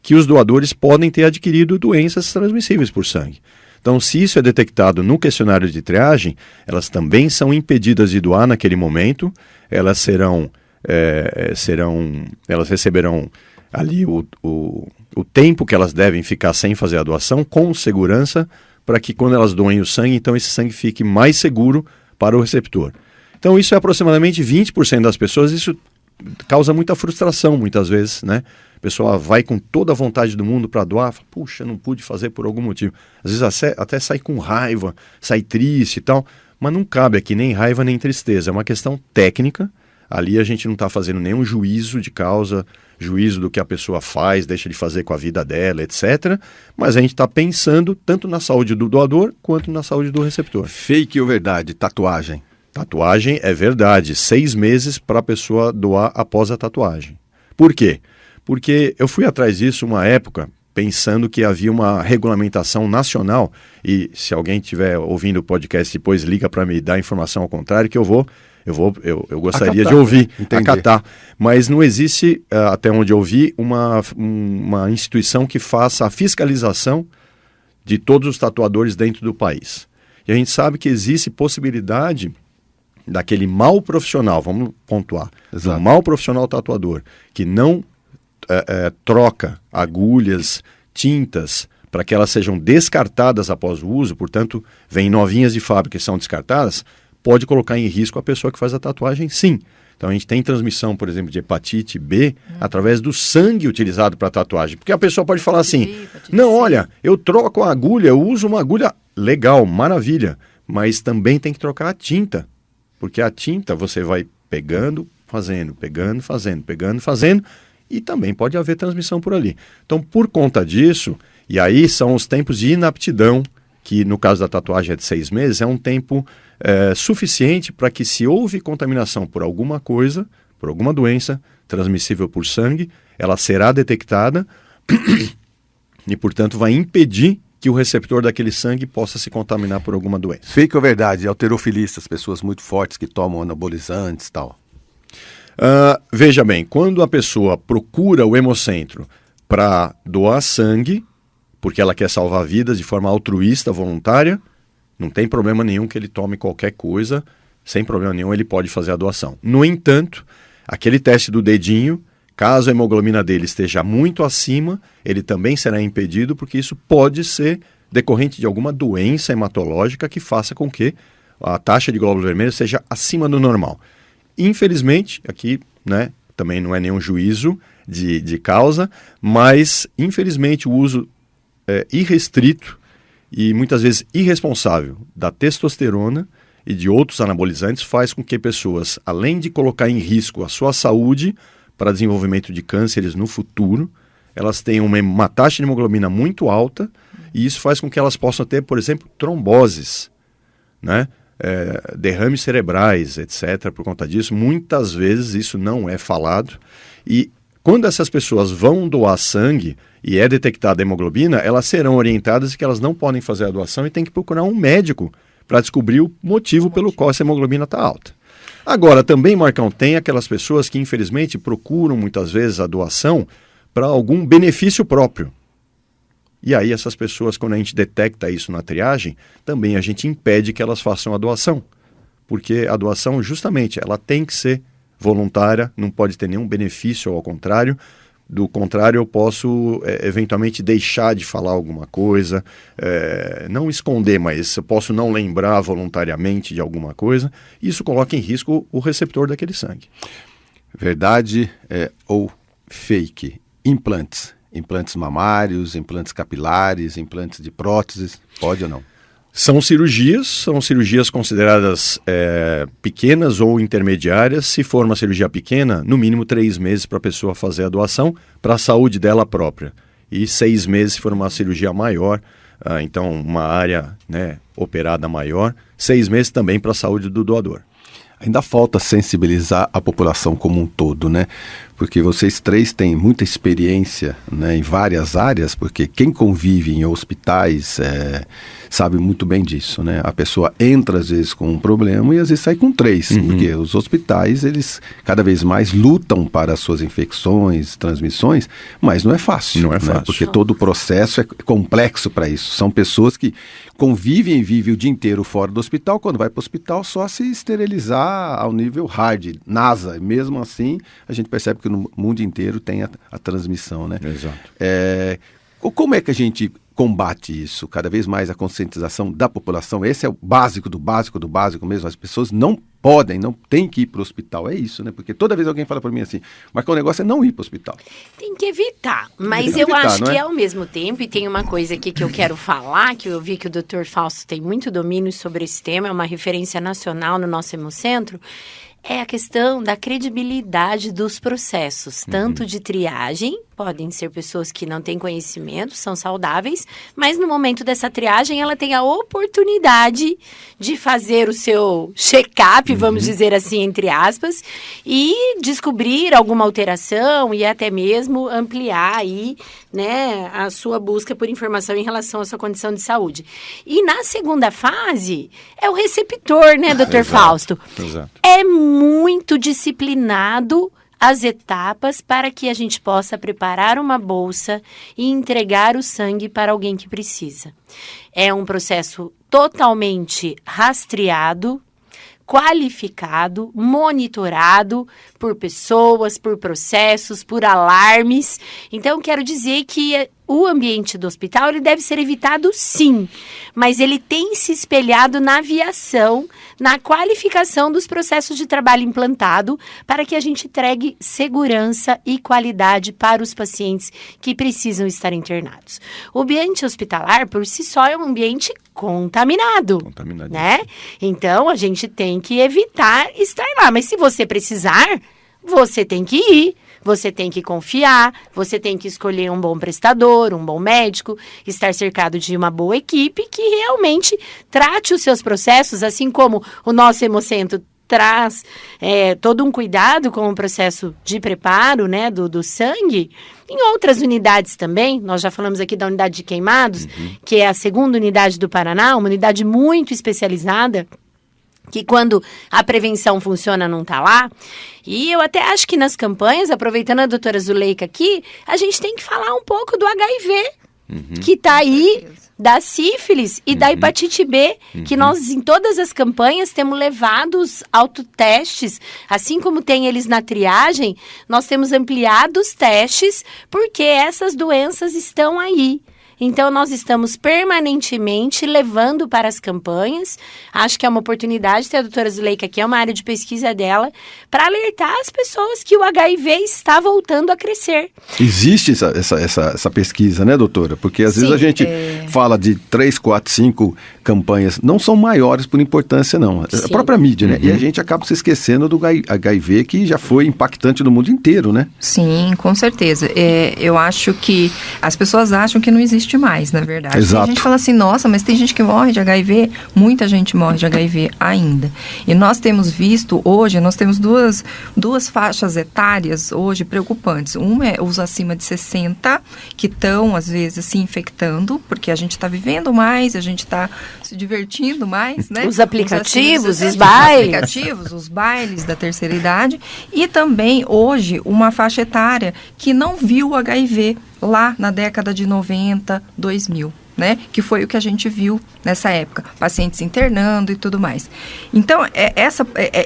que os doadores podem ter adquirido doenças transmissíveis por sangue. Então, se isso é detectado no questionário de triagem, elas também são impedidas de doar naquele momento, elas elas receberão ali o tempo que elas devem ficar sem fazer a doação, com segurança, para que quando elas doem o sangue, então esse sangue fique mais seguro para o receptor. Então isso é aproximadamente 20% das pessoas, isso causa muita frustração muitas vezes, né? A pessoa vai com toda a vontade do mundo para doar, fala, puxa, não pude fazer por algum motivo. Às vezes até sai com raiva, sai triste e tal, mas não cabe aqui nem raiva nem tristeza, é uma questão técnica. Ali a gente não está fazendo nenhum juízo de causa, juízo do que a pessoa faz, deixa de fazer com a vida dela, etc. Mas a gente está pensando tanto na saúde do doador quanto na saúde do receptor. Fake ou verdade? Tatuagem. Tatuagem é verdade, 6 meses para a pessoa doar após a tatuagem. Por quê? Porque eu fui atrás disso uma época pensando que havia uma regulamentação nacional e se alguém estiver ouvindo o podcast depois liga para me dar informação ao contrário que eu gostaria acatar, de ouvir, entender. acatar. Mas não existe, até onde eu vi, uma instituição que faça a fiscalização de todos os tatuadores dentro do país. E a gente sabe que existe possibilidade daquele mau profissional, vamos pontuar, Exato. um mau profissional tatuador, que não troca agulhas, tintas, para que elas sejam descartadas após o uso, portanto, vêm novinhas de fábrica e são descartadas, pode colocar em risco a pessoa que faz a tatuagem, sim. Então a gente tem transmissão, por exemplo, de hepatite B através do sangue utilizado para tatuagem. Porque a pessoa pode falar assim, não, olha, eu troco a agulha, eu uso uma agulha legal, maravilha, mas também tem que trocar a tinta. Porque a tinta você vai pegando, fazendo, e também pode haver transmissão por ali. Então, por conta disso, e aí são os tempos de inaptidão, que no caso da tatuagem é de 6 meses, é um tempo suficiente para que se houve contaminação por alguma coisa, por alguma doença transmissível por sangue, ela será detectada e, portanto, vai impedir que o receptor daquele sangue possa se contaminar por alguma doença. Fake ou verdade? Halterofilistas, pessoas muito fortes que tomam anabolizantes e tal. Veja bem, quando a pessoa procura o Hemocentro para doar sangue, porque ela quer salvar vidas de forma altruísta, voluntária, não tem problema nenhum que ele tome qualquer coisa, sem problema nenhum ele pode fazer a doação. No entanto, aquele teste do dedinho, caso a hemoglobina dele esteja muito acima, ele também será impedido, porque isso pode ser decorrente de alguma doença hematológica que faça com que a taxa de glóbulos vermelhos seja acima do normal. Infelizmente, aqui também não é nenhum juízo de causa, mas infelizmente o uso irrestrito e muitas vezes irresponsável da testosterona e de outros anabolizantes faz com que pessoas, além de colocar em risco a sua saúde para desenvolvimento de cânceres no futuro, elas tenham uma taxa de hemoglobina muito alta e isso faz com que elas possam ter, por exemplo, tromboses, derrames cerebrais, etc. Por conta disso, muitas vezes isso não é falado e quando essas pessoas vão doar sangue e é detectada a hemoglobina, elas serão orientadas de que elas não podem fazer a doação e tem que procurar um médico para descobrir o motivo pelo qual essa hemoglobina está alta. Agora, também, Marcão, tem aquelas pessoas que, infelizmente, procuram muitas vezes a doação para algum benefício próprio. E aí essas pessoas, quando a gente detecta isso na triagem, também a gente impede que elas façam a doação. Porque a doação, justamente, ela tem que ser voluntária, não pode ter nenhum benefício ou ao contrário. Do contrário, eu posso eventualmente deixar de falar alguma coisa, não esconder, mas eu posso não lembrar voluntariamente de alguma coisa. Isso coloca em risco o receptor daquele sangue. Verdade ou fake? Implantes. Implantes mamários, implantes capilares, implantes de próteses, pode ou não? São cirurgias consideradas pequenas ou intermediárias. Se for uma cirurgia pequena, no mínimo 3 meses para a pessoa fazer a doação para a saúde dela própria. E 6 meses se for uma cirurgia maior, então uma área operada maior. 6 meses também para a saúde do doador. Ainda falta sensibilizar a população como um todo, né? Porque vocês 3 têm muita experiência, em várias áreas, porque quem convive em hospitais sabe muito bem disso, né? A pessoa entra às vezes com um problema e às vezes sai com 3, porque os hospitais, eles cada vez mais lutam para as suas infecções, transmissões, mas não é fácil. Não é fácil. Porque todo o processo é complexo para isso. São pessoas que convivem e vivem o dia inteiro fora do hospital, quando vai para o hospital só se esterilizar ao nível hard, NASA. Mesmo assim, a gente percebe que no mundo inteiro tem a transmissão, né? Exato. Como é que a gente combate isso? Cada vez mais a conscientização da população. Esse é o básico do básico do básico mesmo. As pessoas não têm que ir para o hospital. É isso, né? Porque toda vez alguém fala para mim assim, mas o negócio é não ir para o hospital. Tem que evitar, mas eu acho que ao mesmo tempo, e tem uma coisa aqui que eu quero falar, que eu vi que o Dr. Fausto tem muito domínio sobre esse tema, é uma referência nacional no nosso Hemocentro, é a questão da credibilidade dos processos, tanto de triagem, podem ser pessoas que não têm conhecimento, são saudáveis, mas no momento dessa triagem ela tem a oportunidade de fazer o seu check-up, vamos dizer assim, entre aspas, e descobrir alguma alteração e até mesmo ampliar aí, né, a sua busca por informação em relação à sua condição de saúde. E na segunda fase é o receptor, né, Dr. Fausto? Exato. É muito disciplinado as etapas para que a gente possa preparar uma bolsa e entregar o sangue para alguém que precisa. É um processo totalmente rastreado, qualificado, monitorado por pessoas, por processos, por alarmes. Então, quero dizer que o ambiente do hospital ele deve ser evitado, sim, mas ele tem se espelhado na aviação, na qualificação dos processos de trabalho implantado, para que a gente entregue segurança e qualidade para os pacientes que precisam estar internados. O ambiente hospitalar, por si só, é um ambiente contaminado, né? Então, a gente tem que evitar estar lá, mas se você precisar, você tem que ir. Você tem que confiar, você tem que escolher um bom prestador, um bom médico, estar cercado de uma boa equipe que realmente trate os seus processos, assim como o nosso Hemocentro traz todo um cuidado com o processo de preparo, né, do sangue. Em outras unidades também, nós já falamos aqui da unidade de queimados, que é a segunda unidade do Paraná, uma unidade muito especializada, que quando a prevenção funciona não está lá. E eu até acho que nas campanhas, aproveitando a doutora Zuleika aqui, a gente tem que falar um pouco do HIV, que está aí, da sífilis e da hepatite B, que nós em todas as campanhas temos levado os autotestes, assim como tem eles na triagem, nós temos ampliado os testes, porque essas doenças estão aí. Então, nós estamos permanentemente levando para as campanhas. Acho que é uma oportunidade ter a doutora Zuleika aqui, é uma área de pesquisa dela, para alertar as pessoas que o HIV está voltando a crescer. Existe essa pesquisa, né, doutora? Porque às vezes a gente fala de 3, 4, 5 campanhas, não são maiores por importância, não. Sim. A própria mídia, né? E a gente acaba se esquecendo do HIV, que já foi impactante no mundo inteiro, né? Sim, com certeza. Eu acho que as pessoas acham que não existe mais, na verdade. Exato. A gente fala assim, nossa, mas tem gente que morre de HIV, muita gente morre de HIV ainda. E nós temos visto hoje, nós temos duas faixas etárias hoje preocupantes. Uma é os acima de 60, que estão, às vezes, se infectando, porque a gente está vivendo mais, a gente está se divertindo mais, né? Os aplicativos, os bailes da terceira idade. E também, hoje, uma faixa etária que não viu o HIV lá na década de 90, 2000, né? Que foi o que a gente viu nessa época, pacientes internando e tudo mais. Então,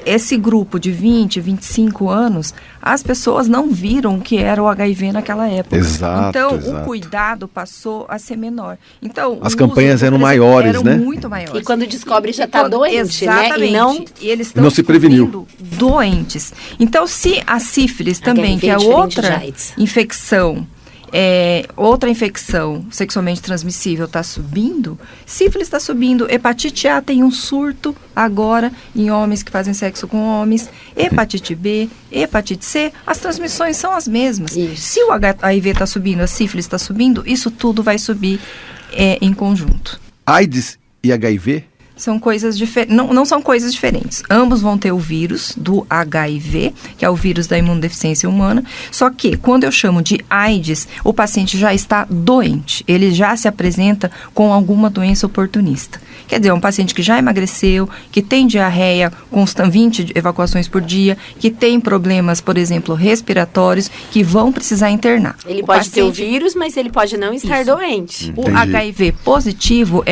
esse grupo de 20, 25 anos, as pessoas não viram o que era o HIV naquela época. Exato, então, exato. O cuidado passou a ser menor. Então, as campanhas eram maiores, eram né? muito maiores. E quando descobre já está doente, exatamente, né? E eles estão não se preveniu. Doentes. Então, se a sífilis também, que é outra infecção, outra infecção sexualmente transmissível está subindo, sífilis está subindo, hepatite A tem um surto agora em homens que fazem sexo com homens, hepatite B, hepatite C, as transmissões são as mesmas. Isso. Se o HIV está subindo, a sífilis está subindo, isso tudo vai subir em conjunto. AIDS e HIV? São coisas diferentes, não são coisas diferentes. Ambos vão ter o vírus do HIV, que é o vírus da imunodeficiência humana, só que quando eu chamo de AIDS, o paciente já está doente, ele já se apresenta com alguma doença oportunista. Quer dizer, um paciente que já emagreceu, que tem diarreia constante, 20 evacuações por dia, que tem problemas, por exemplo, respiratórios, que vão precisar internar. Ele pode ter o vírus, mas ele pode não estar doente. O HIV positivo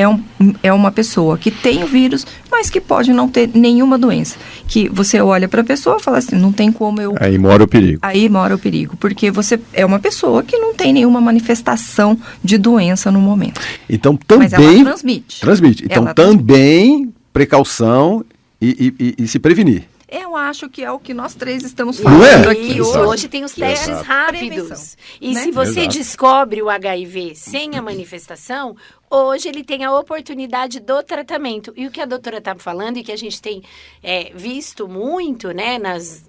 é uma pessoa que tem o vírus, mas que pode não ter nenhuma doença. Que você olha para a pessoa e fala assim, não tem como eu... Aí mora o perigo. Aí mora o perigo, porque você é uma pessoa que não tem nenhuma manifestação de doença no momento. Então também... Mas ela transmite. Transmite. Então Ela também precaução e se prevenir. Eu acho que é o que nós três estamos Não é? falando aqui Isso, hoje. hoje tem os testes Exato. rápidos. Prevenção, E né? se você Exato. descobre o HIV sem a manifestação, hoje ele tem a oportunidade do tratamento. E o que a doutora está falando e que a gente tem visto muito, né,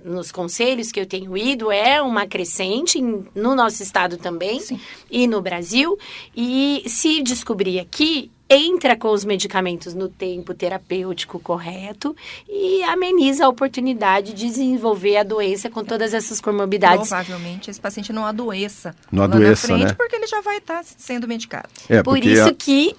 nos conselhos que eu tenho ido, é uma crescente no nosso estado também. Sim. E no Brasil. E se descobrir aqui, entra com os medicamentos no tempo terapêutico correto e ameniza a oportunidade de desenvolver a doença com todas essas comorbidades. Provavelmente esse paciente não adoeça Não lá adoeça, na frente, né? porque ele já vai estar sendo medicado. Por isso que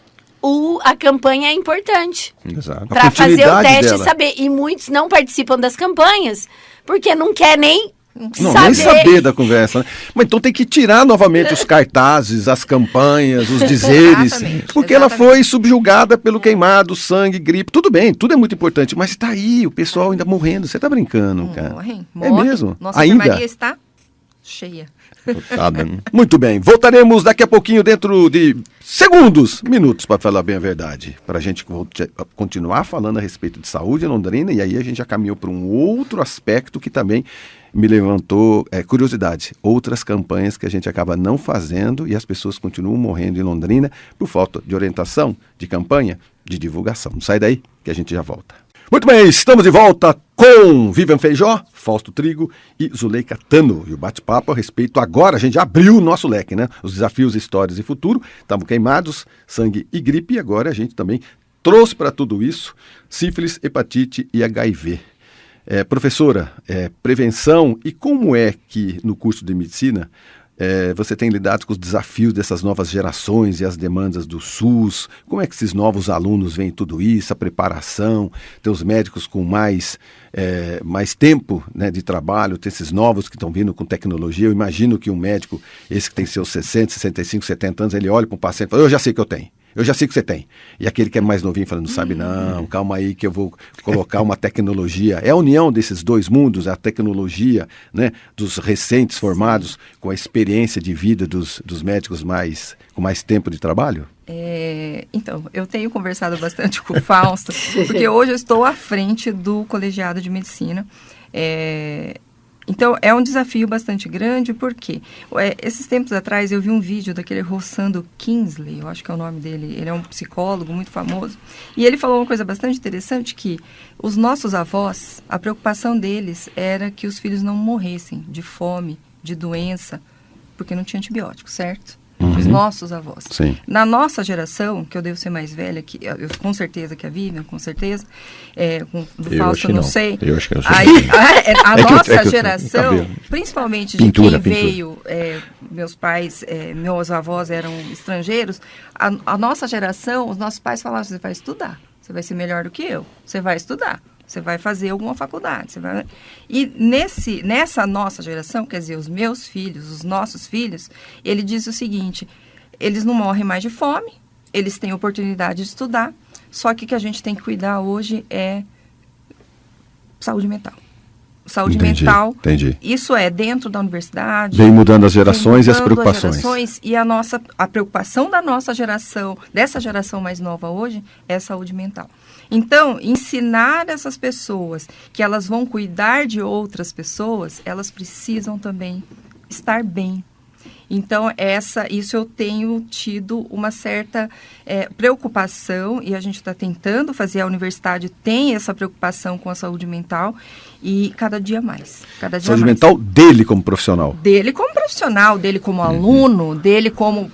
a campanha é importante. Exato. Para fazer o continuidade teste dela. e saber. E muitos não participam das campanhas porque não quer nem Não, saber. nem saber da conversa, né? Mas então tem que tirar novamente os cartazes, as campanhas, os dizeres, Exatamente, porque ela exatamente. foi subjugada pelo queimado, sangue, gripe, tudo bem, tudo é muito importante, mas tá aí, o pessoal ainda morrendo, você tá brincando, cara. Morrem, É morrem. mesmo? Nossa Ainda? enfermaria está cheia. Cotada, né? Muito bem, voltaremos daqui a pouquinho dentro de minutos, para falar bem a verdade, para a gente continuar falando a respeito de saúde em Londrina, e aí a gente já caminhou para um outro aspecto que também me levantou curiosidade. Outras campanhas que a gente acaba não fazendo e as pessoas continuam morrendo em Londrina por falta de orientação, de campanha, de divulgação. Não sai daí que a gente já volta. Muito bem, estamos de volta com Vivian Feijó, Fausto Trigo e Zuleika Tano. E o bate-papo a respeito agora, a gente já abriu o nosso leque, né? Os desafios, histórias e futuro. Estavam queimados, sangue e gripe, e agora a gente também trouxe para tudo isso sífilis, hepatite e HIV. Professora, prevenção, e como é que no curso de medicina você tem lidado com os desafios dessas novas gerações e as demandas do SUS? Como é que esses novos alunos veem tudo isso, a preparação, ter os médicos com mais tempo, né, de trabalho, ter esses novos que estão vindo com tecnologia? Eu imagino que um médico, esse que tem seus 60, 65, 70 anos, ele olha para um paciente e fala, eu já sei que eu tenho. Eu já sei que você tem. E aquele que é mais novinho fala, não sabe não, calma aí que eu vou colocar uma tecnologia. É a união desses dois mundos, a tecnologia, né, dos recentes formados com a experiência de vida dos médicos com mais tempo de trabalho? Então, eu tenho conversado bastante com o Fausto, porque hoje eu estou à frente do colegiado de medicina. Então, é um desafio bastante grande, porque esses tempos atrás eu vi um vídeo daquele Rossando Kingsley, eu acho que é o nome dele, ele é um psicólogo muito famoso, e ele falou uma coisa bastante interessante, que os nossos avós, a preocupação deles era que os filhos não morressem de fome, de doença, porque não tinha antibiótico, certo? Os nossos avós. Sim. Na nossa geração, que eu devo ser mais velha, que eu, com certeza que a Vivian, com certeza, do Fausto eu não sei. Eu acho que eu sou. A nossa geração, cabelo. principalmente Pintura. de quem veio, meus pais, meus avós eram estrangeiros, a nossa geração, os nossos pais falavam, você vai estudar, você vai ser melhor do que eu, você vai estudar. Você vai fazer alguma faculdade. E nessa nossa geração, quer dizer, os meus filhos, os nossos filhos, ele diz o seguinte, eles não morrem mais de fome, eles têm oportunidade de estudar, só que o que a gente tem que cuidar hoje é saúde mental. Saúde mental, Entendi. Isso é dentro da universidade. Vem mudando as gerações e as vem mudando preocupações. E a preocupação da nossa geração, dessa geração mais nova hoje, é a saúde mental. Então, ensinar essas pessoas que elas vão cuidar de outras pessoas, elas precisam também estar bem. Então, isso eu tenho tido uma certa preocupação, e a gente está tentando fazer, a universidade tem essa preocupação com a saúde mental, e cada dia mais. Saúde mental dele como profissional. Dele como profissional, dele como aluno, dele como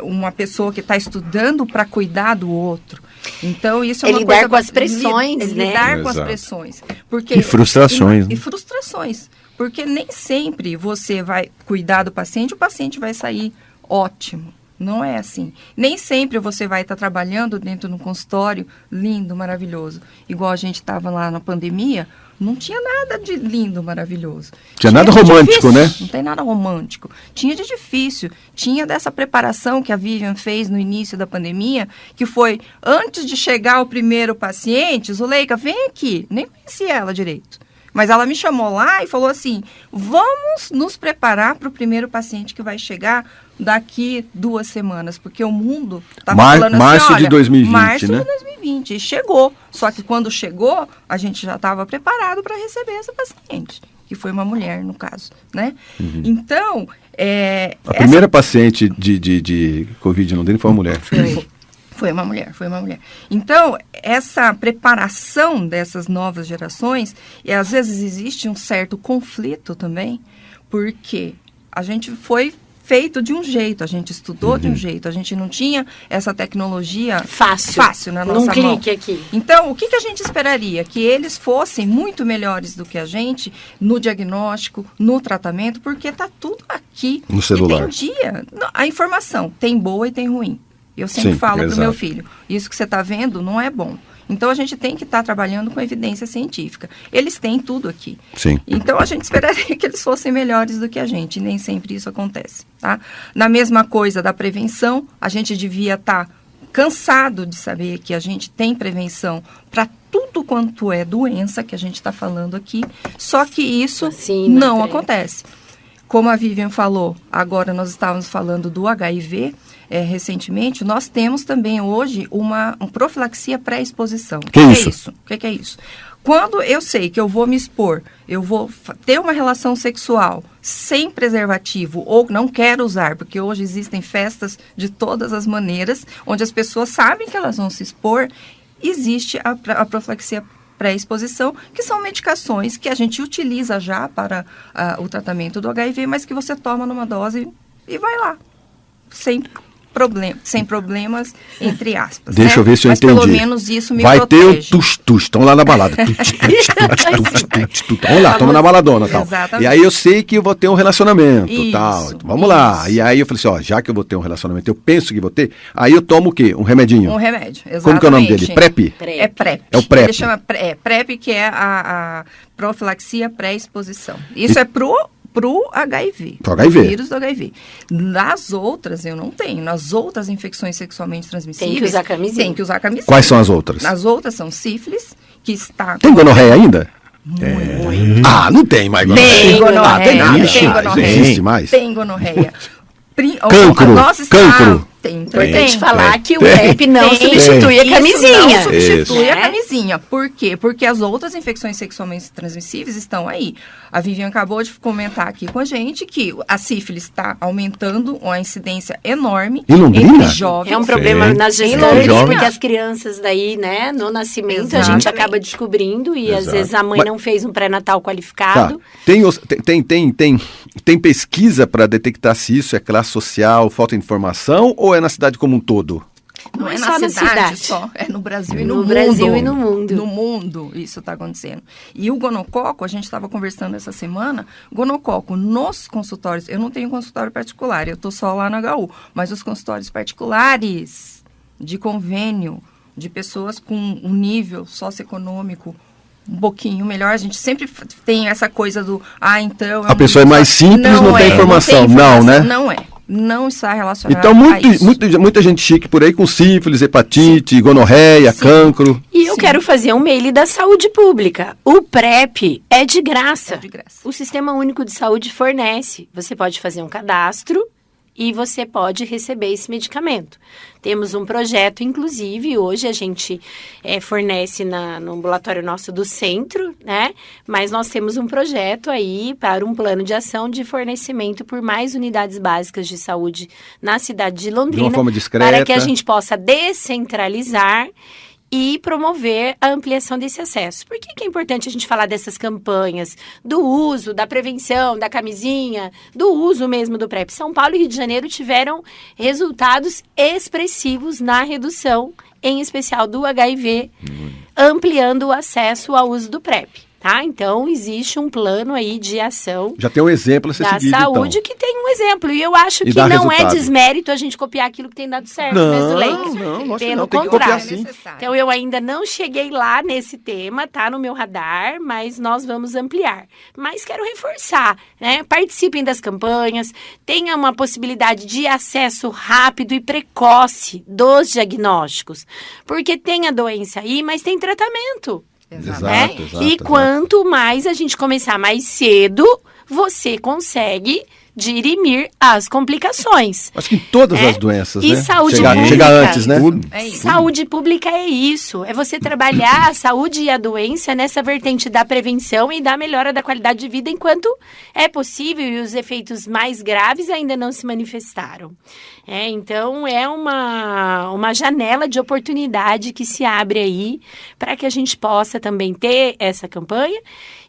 uma pessoa que está estudando para cuidar do outro. Então, isso é uma lidar coisa... com as pressões, né? Lidar com as Exato. pressões. Porque, E frustrações, né? E frustrações. Porque nem sempre você vai cuidar do paciente, o paciente vai sair ótimo, Não é assim. Nem sempre você vai estar trabalhando dentro de um consultório lindo, maravilhoso. Igual a gente estava lá na pandemia, não tinha nada de lindo, maravilhoso. Tinha nada de romântico, difícil, né? Não tem nada romântico. Tinha de difícil. Tinha dessa preparação que a Vivian fez no início da pandemia, que foi, antes de chegar o primeiro paciente, Zuleika, vem aqui. Nem conhecia ela direito. Mas ela me chamou lá e falou assim, vamos nos preparar para o primeiro paciente que vai chegar daqui 2 semanas, porque o mundo estava falando assim, março de olha, 2020, março né? de 2020, e chegou. Só que quando chegou, a gente já estava preparado para receber essa paciente, que foi uma mulher, no caso, né? Então, A primeira paciente de Covid em Londrina foi uma mulher. Foi uma mulher. Então, essa preparação dessas novas gerações, e às vezes existe um certo conflito também, porque a gente foi feito de um jeito, a gente estudou de um jeito, a gente não tinha essa tecnologia fácil na nossa mão. Num clique aqui. Então, o que a gente esperaria? Que eles fossem muito melhores do que a gente no diagnóstico, no tratamento, porque está tudo aqui. No celular. E tem dia, a informação tem boa e tem ruim. Eu sempre Sim, falo para o exato. meu filho, isso que você está vendo não é bom. Então, a gente tem que estar trabalhando com evidência científica. Eles têm tudo aqui. Sim. Então, a gente esperaria que eles fossem melhores do que a gente. E nem sempre isso acontece, tá? Na mesma coisa da prevenção, a gente devia estar cansado de saber que a gente tem prevenção para tudo quanto é doença que a gente está falando aqui. Só que isso Vacina, não PrEP. acontece. Como a Vivian falou, agora nós estávamos falando do HIV, recentemente, nós temos também hoje uma profilaxia pré-exposição. O Que é isso? isso? O que é isso? Quando eu sei que eu vou me expor, eu vou ter uma relação sexual sem preservativo ou não quero usar, porque hoje existem festas de todas as maneiras, onde as pessoas sabem que elas vão se expor, existe a profilaxia pré-exposição, que são medicações que a gente utiliza já para o tratamento do HIV, mas que você toma numa dose e vai lá, sem problemas, entre aspas. Deixa eu ver se eu mas entendi. Pelo menos isso me Vai protege. ter o tus-tus, estão lá na balada. Vamos lá, estamos na baladona, tal. Exatamente. E aí eu sei que eu vou ter um relacionamento, Isso, tal. Vamos lá. E aí eu falei assim, ó, já que eu vou ter um relacionamento, eu penso que vou ter, aí eu tomo o quê? Um remedinho. Um remédio, exatamente. Como que é o nome dele? PrEP? É PrEP. É o PrEP. Ele chama PrEP, que é a profilaxia pré-exposição. Isso é pro HIV. Pro HIV. Vírus do HIV. Nas outras, eu não tenho. Nas outras infecções sexualmente transmissíveis... Tem que usar camisinha. Tem que usar camisinha. Quais são as outras? As outras são sífilis, que está... Tem gonorreia ainda? Muito. Ah, não tem mais Tem gonorreia. Ah, tem nada. Tem Ah, gonorreia. isso existe mais? Tem gonorreia. Cancro, Cancro. Tem. Importante falar que o tem, PrEP não tem. substitui a Isso camisinha. não substitui Isso. a camisinha. Por quê? Porque as outras infecções sexualmente transmissíveis estão aí. A Vivian acabou de comentar aqui com a gente que a sífilis está aumentando, uma incidência enorme Em Londrina? entre jovens. É um problema Sim. nas Em gestantes, Londrina. porque as crianças daí, né, no nascimento, a Exatamente. gente acaba descobrindo e às Exato. vezes a mãe Mas- não fez um pré-natal Tá. qualificado. Tem pesquisa para detectar se isso é classe social, falta de informação ou é na cidade como um todo? Não é só na cidade só, é no Brasil e no No mundo. Brasil e no mundo. No mundo isso está acontecendo. E o gonococo, a gente estava conversando essa semana, gonococo nos consultórios, eu não tenho consultório particular, eu estou só lá na HU, mas os consultórios particulares de convênio, de pessoas com um nível socioeconômico um pouquinho melhor, a gente sempre tem essa coisa do, então... A pessoa é mais simples, não tem informação. Não, né? Não é. Não está relacionado Então, a isso. muita gente chique por aí com sífilis, hepatite, gonorreia, Sim. cancro. E eu Sim. quero fazer um mail da saúde pública. O PrEP é de graça. É de graça. O Sistema Único de Saúde fornece. Você pode fazer um cadastro e você pode receber esse medicamento. Temos um projeto, inclusive, hoje a gente fornece no ambulatório nosso do centro, né? Mas nós temos um projeto aí para um plano de ação de fornecimento por mais unidades básicas de saúde na cidade de Londrina. De uma forma discreta. Para que a gente possa descentralizar e promover a ampliação desse acesso. Por que é importante a gente falar dessas campanhas, do uso, da prevenção, da camisinha, do uso mesmo do PrEP? São Paulo e Rio de Janeiro tiveram resultados expressivos na redução, em especial do HIV, ampliando o acesso ao uso do PrEP. tá? Então, existe um plano aí de ação Já tem um exemplo a ser da seguido, saúde então. que tem um exemplo. E eu acho E que dá não é resultado. desmérito a gente copiar aquilo que tem dado certo, né, Zuleika? Não, lógico que Pelo não, tem que copiar contrário. sim. Então, eu ainda não cheguei lá nesse tema, tá no meu radar, mas nós vamos ampliar. Mas quero reforçar, né? Participem das campanhas, tenha uma possibilidade de acesso rápido e precoce dos diagnósticos. Porque tem a doença aí, mas tem tratamento. Exato, Né? exato, E exato. quanto mais a gente começar mais cedo, você consegue dirimir as complicações. Acho que em todas É. as doenças, E né? saúde Chega pública. antes, né? É isso. Saúde pública é isso, é você trabalhar a saúde e a doença nessa vertente da prevenção e da melhora da qualidade de vida enquanto é possível e os efeitos mais graves ainda não se manifestaram. Então, é uma janela de oportunidade que se abre aí para que a gente possa também ter essa campanha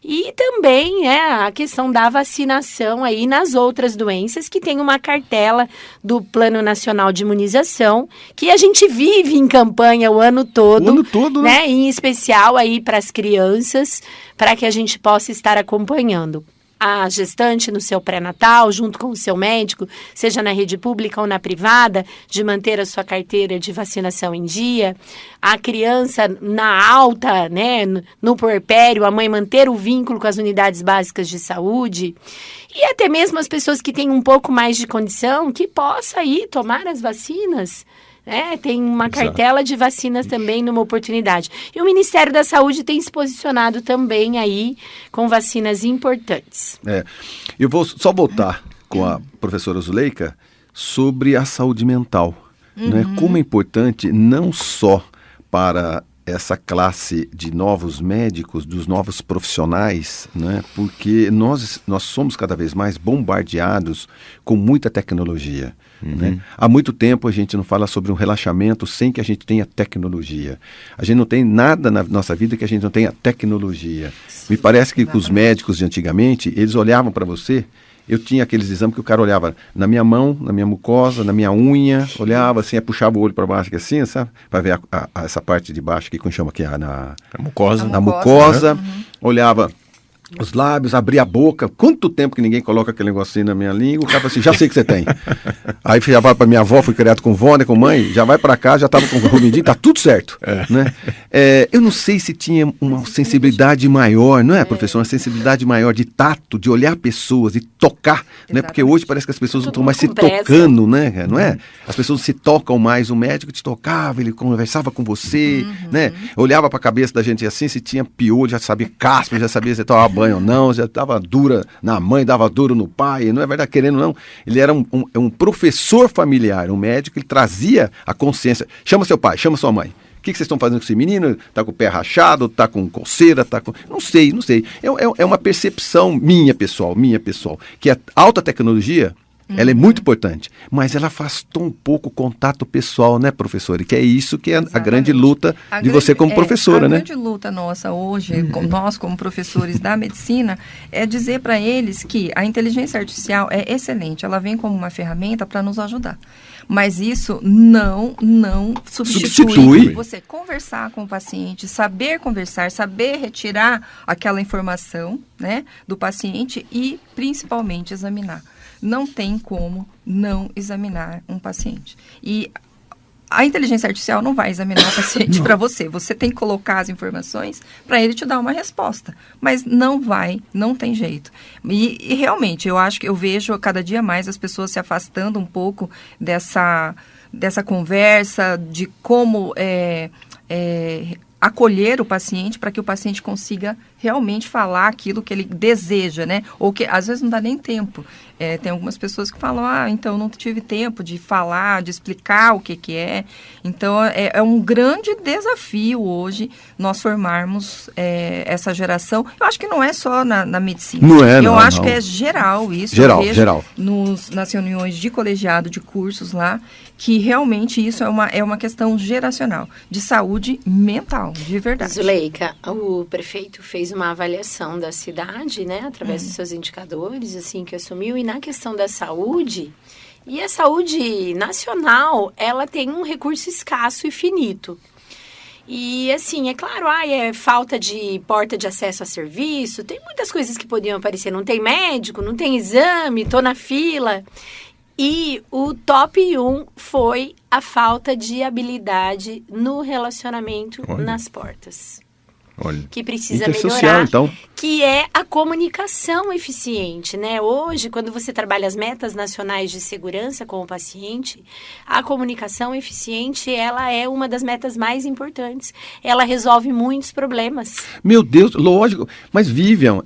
e também a questão da vacinação aí nas outras doenças que tem uma cartela do Plano Nacional de Imunização que a gente vive em campanha o ano todo. O ano todo, né? Em especial aí para as crianças, para que a gente possa estar acompanhando a gestante no seu pré-natal, junto com o seu médico, seja na rede pública ou na privada, de manter a sua carteira de vacinação em dia, a criança na alta, né, no puerpério, a mãe manter o vínculo com as unidades básicas de saúde, e até mesmo as pessoas que têm um pouco mais de condição, que possa ir tomar as vacinas. Tem uma cartela de vacinas também numa oportunidade. E o Ministério da Saúde tem se posicionado também aí com vacinas importantes. Eu vou só voltar com a professora Zuleika sobre a saúde mental. Né? Como é importante não só para essa classe de novos médicos, dos novos profissionais, né? Porque nós somos cada vez mais bombardeados com muita tecnologia. Né? Há muito tempo a gente não fala sobre um relaxamento sem que a gente tenha tecnologia. A gente não tem nada na nossa vida que a gente não tenha tecnologia. Me parece que os médicos de antigamente, eles olhavam para você. Eu tinha aqueles exames que o cara olhava na minha mão, na minha mucosa, na minha unha, olhava assim, aí puxava o olho para baixo aqui assim, sabe? Para ver essa parte de baixo aqui, como chama aqui, na mucosa. Na mucosa, olhava os lábios, abria a boca. Quanto tempo que ninguém coloca aquele negocinho na minha língua? O cara fala assim, já sei que você tem. Aí já vai para minha avó, fui criado com vó, né, com mãe, já vai para cá, já estava com o rumidinho, tá tudo certo. Né? Eu não sei se tinha uma sensibilidade maior, não é, professor? Uma sensibilidade maior de tato, de olhar pessoas e tocar, né? Porque hoje parece que as pessoas não estão mais se tocando, né? Não é? As pessoas se tocam mais, o médico te tocava, ele conversava com você, né? Olhava para a cabeça da gente assim, se tinha piolho, já sabia caspa, já sabia se tomava banho ou não, já dava dura na mãe, dava duro no pai, não é verdade, querendo ou não. Ele era um professor familiar, um médico, ele trazia a consciência. Chama seu pai, chama sua mãe. O que vocês estão fazendo com esse menino? Tá com o pé rachado, tá com coceira, tá com... Não sei. É uma percepção minha, pessoal, que a alta tecnologia, ela é muito importante, mas ela afastou um pouco o contato pessoal, né, professora? E que é isso que é a grande luta de você como professora, né? A grande luta nossa hoje, nós como professores da medicina, é dizer para eles que a inteligência artificial é excelente, ela vem como uma ferramenta para nos ajudar. Mas isso não substitui você conversar com o paciente, saber conversar, saber retirar aquela informação, né, do paciente e, principalmente, examinar. Não tem como não examinar um paciente. E a inteligência artificial não vai examinar o paciente para você. Você tem que colocar as informações para ele te dar uma resposta. Mas não tem jeito. E realmente, eu acho que eu vejo cada dia mais as pessoas se afastando um pouco dessa conversa, de como acolher o paciente para que o paciente consiga realmente falar aquilo que ele deseja, né? Ou que às vezes não dá nem tempo. Tem algumas pessoas que falam, então não tive tempo de falar, de explicar o que é. Então é um grande desafio hoje nós formarmos essa geração. Eu acho que não é só na medicina. Não é, Eu acho que é geral isso. Geral. Nas reuniões de colegiado, de cursos lá, que realmente isso é uma questão geracional, de saúde mental, de verdade. Zuleika, o prefeito fez uma avaliação da cidade, né, através dos seus indicadores, assim, que assumiu, e na questão da saúde, e a saúde nacional, ela tem um recurso escasso e finito. E assim, é claro, é falta de porta de acesso a serviço, tem muitas coisas que podiam aparecer, não tem médico, não tem exame, tô na fila. E o top 1 foi a falta de habilidade no relacionamento nas portas. Olha, que precisa intersocial, melhorar, então. que é a comunicação eficiente, né? Hoje, quando você trabalha as metas nacionais de segurança com o paciente, a comunicação eficiente, ela é uma das metas mais importantes. Ela resolve muitos problemas. Meu Deus, lógico. Mas, Vivian,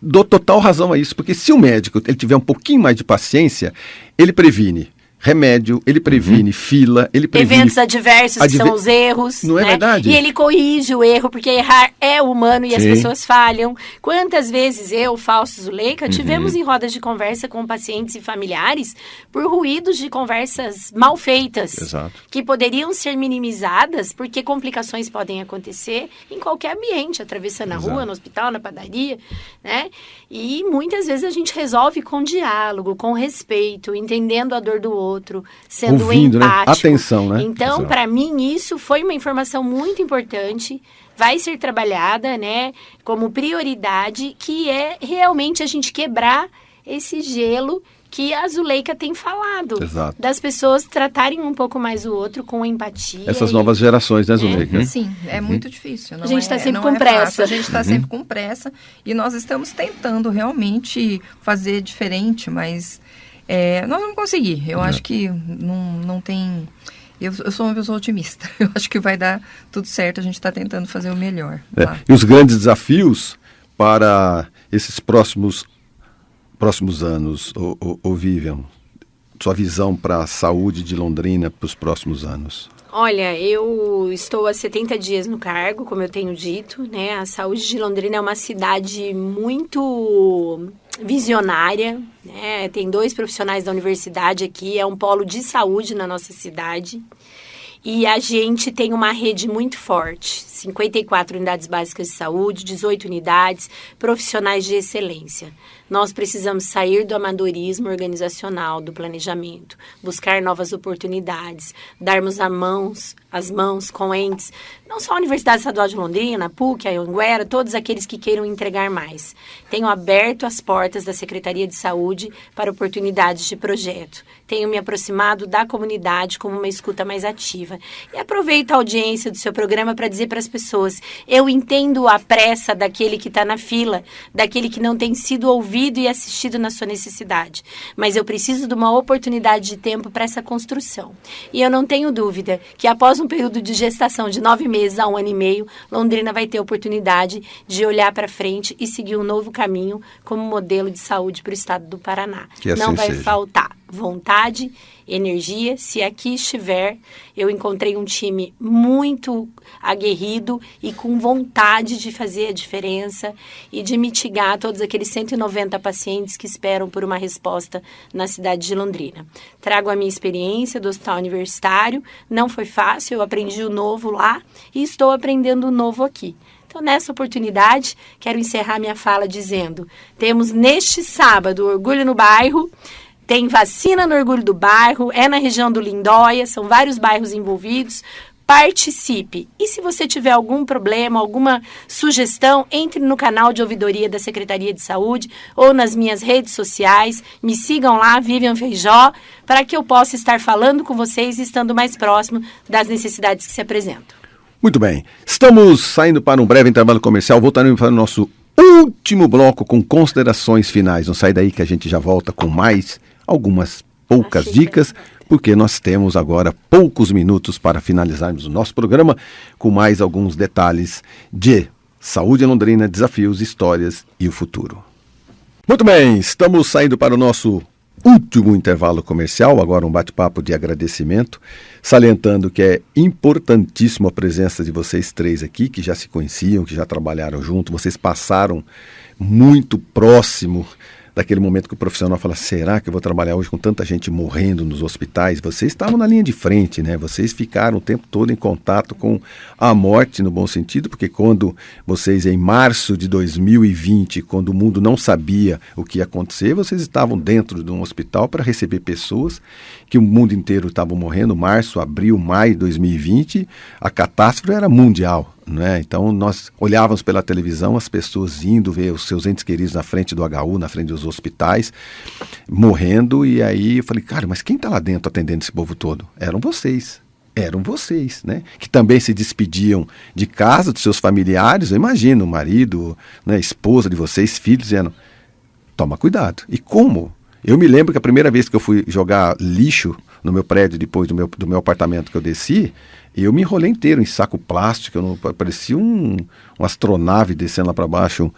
dou total razão a isso, porque se o médico ele tiver um pouquinho mais de paciência, ele previne remédio, ele previne fila, ele previne... Eventos adversos, que são os erros. Não é verdade? E ele corrige o erro, porque errar é humano e as pessoas falham. Quantas vezes eu, Fausto Zuleika, tivemos em rodas de conversa com pacientes e familiares por ruídos de conversas mal feitas. Exato. Que poderiam ser minimizadas, porque complicações podem acontecer em qualquer ambiente, atravessando a rua, no hospital, na padaria, né? E muitas vezes a gente resolve com diálogo, com respeito, entendendo a dor do outro, sendo ouvindo, empático. Né? Atenção, né? Então, para mim, isso foi uma informação muito importante, vai ser trabalhada, né, como prioridade, que é realmente a gente quebrar esse gelo que a Zuleika tem falado. Exato. Das pessoas tratarem um pouco mais o outro com empatia. Essas novas gerações, né, Zuleika? Sim, é muito difícil. A gente está sempre com pressa. A gente está sempre com pressa e nós estamos tentando realmente fazer diferente, mas nós vamos conseguir. Eu acho que não tem... Eu sou uma pessoa otimista. Eu acho que vai dar tudo certo. A gente está tentando fazer o melhor. E os grandes desafios para esses próximos anos, ô Vivian, sua visão para a saúde de Londrina para os próximos anos? Olha, eu estou há 70 dias no cargo, como eu tenho dito, né? A saúde de Londrina é uma cidade muito visionária, né? Tem 2 profissionais da universidade aqui, é um polo de saúde na nossa cidade. E a gente tem uma rede muito forte, 54 unidades básicas de saúde, 18 unidades, profissionais de excelência. Nós precisamos sair do amadorismo organizacional, do planejamento, buscar novas oportunidades, darmos as mãos com entes, não só a Universidade Estadual de Londrina, a PUC, a Anhanguera, todos aqueles que queiram entregar mais. Tenho aberto as portas da Secretaria de Saúde para oportunidades de projeto. Tenho me aproximado da comunidade como uma escuta mais ativa. E aproveito a audiência do seu programa para dizer para as pessoas, eu entendo a pressa daquele que está na fila, daquele que não tem sido ouvido e assistido na sua necessidade. Mas eu preciso de uma oportunidade de tempo para essa construção. E eu não tenho dúvida que após um período de gestação de 9 meses a 1 ano e meio, Londrina vai ter a oportunidade de olhar para frente e seguir um novo caminho como modelo de saúde para o estado do Paraná. Que assim não vai seja. faltar vontade, energia. Se aqui estiver, eu encontrei um time muito aguerrido e com vontade de fazer a diferença e de mitigar todos aqueles 190 pacientes que esperam por uma resposta na cidade de Londrina. Trago a minha experiência do hospital universitário, não foi fácil, eu aprendi o novo lá e estou aprendendo o novo aqui. Então, nessa oportunidade, quero encerrar minha fala dizendo, temos neste sábado Orgulho no Bairro, tem vacina no Orgulho do Bairro, é na região do Lindóia, são vários bairros envolvidos. Participe. E se você tiver algum problema, alguma sugestão, entre no canal de ouvidoria da Secretaria de Saúde ou nas minhas redes sociais. Me sigam lá, Vivian Feijó, para que eu possa estar falando com vocês e estando mais próximo das necessidades que se apresentam. Muito bem. Estamos saindo para um breve intervalo comercial. Voltaremos para o nosso último bloco com considerações finais. Não sai daí que a gente já volta com mais algumas poucas dicas, porque nós temos agora poucos minutos para finalizarmos o nosso programa com mais alguns detalhes de saúde em Londrina, desafios, histórias e o futuro. Muito bem, estamos saindo para o nosso último intervalo comercial, agora um bate-papo de agradecimento, salientando que é importantíssima a presença de vocês 3 aqui, que já se conheciam, que já trabalharam junto, vocês passaram muito próximo daquele momento que o profissional fala, será que eu vou trabalhar hoje com tanta gente morrendo nos hospitais? Vocês estavam na linha de frente, né? Vocês ficaram o tempo todo em contato com a morte, no bom sentido, porque quando vocês, em março de 2020, quando o mundo não sabia o que ia acontecer, vocês estavam dentro de um hospital para receber pessoas que o mundo inteiro estava morrendo, março, abril, maio de 2020, a catástrofe era mundial, né? Então nós olhávamos pela televisão as pessoas indo ver os seus entes queridos na frente do HU, na frente dos hospitais, morrendo, e aí eu falei, cara, mas quem está lá dentro atendendo esse povo todo? Eram vocês, né? Que também se despediam de casa, dos seus familiares, eu imagino, o marido, né, esposa de vocês, filhos, dizendo, toma cuidado. E como? Eu me lembro que a primeira vez que eu fui jogar lixo no meu prédio, depois do meu apartamento que eu desci, eu me enrolei inteiro em saco plástico, parecia uma astronave descendo lá para baixo,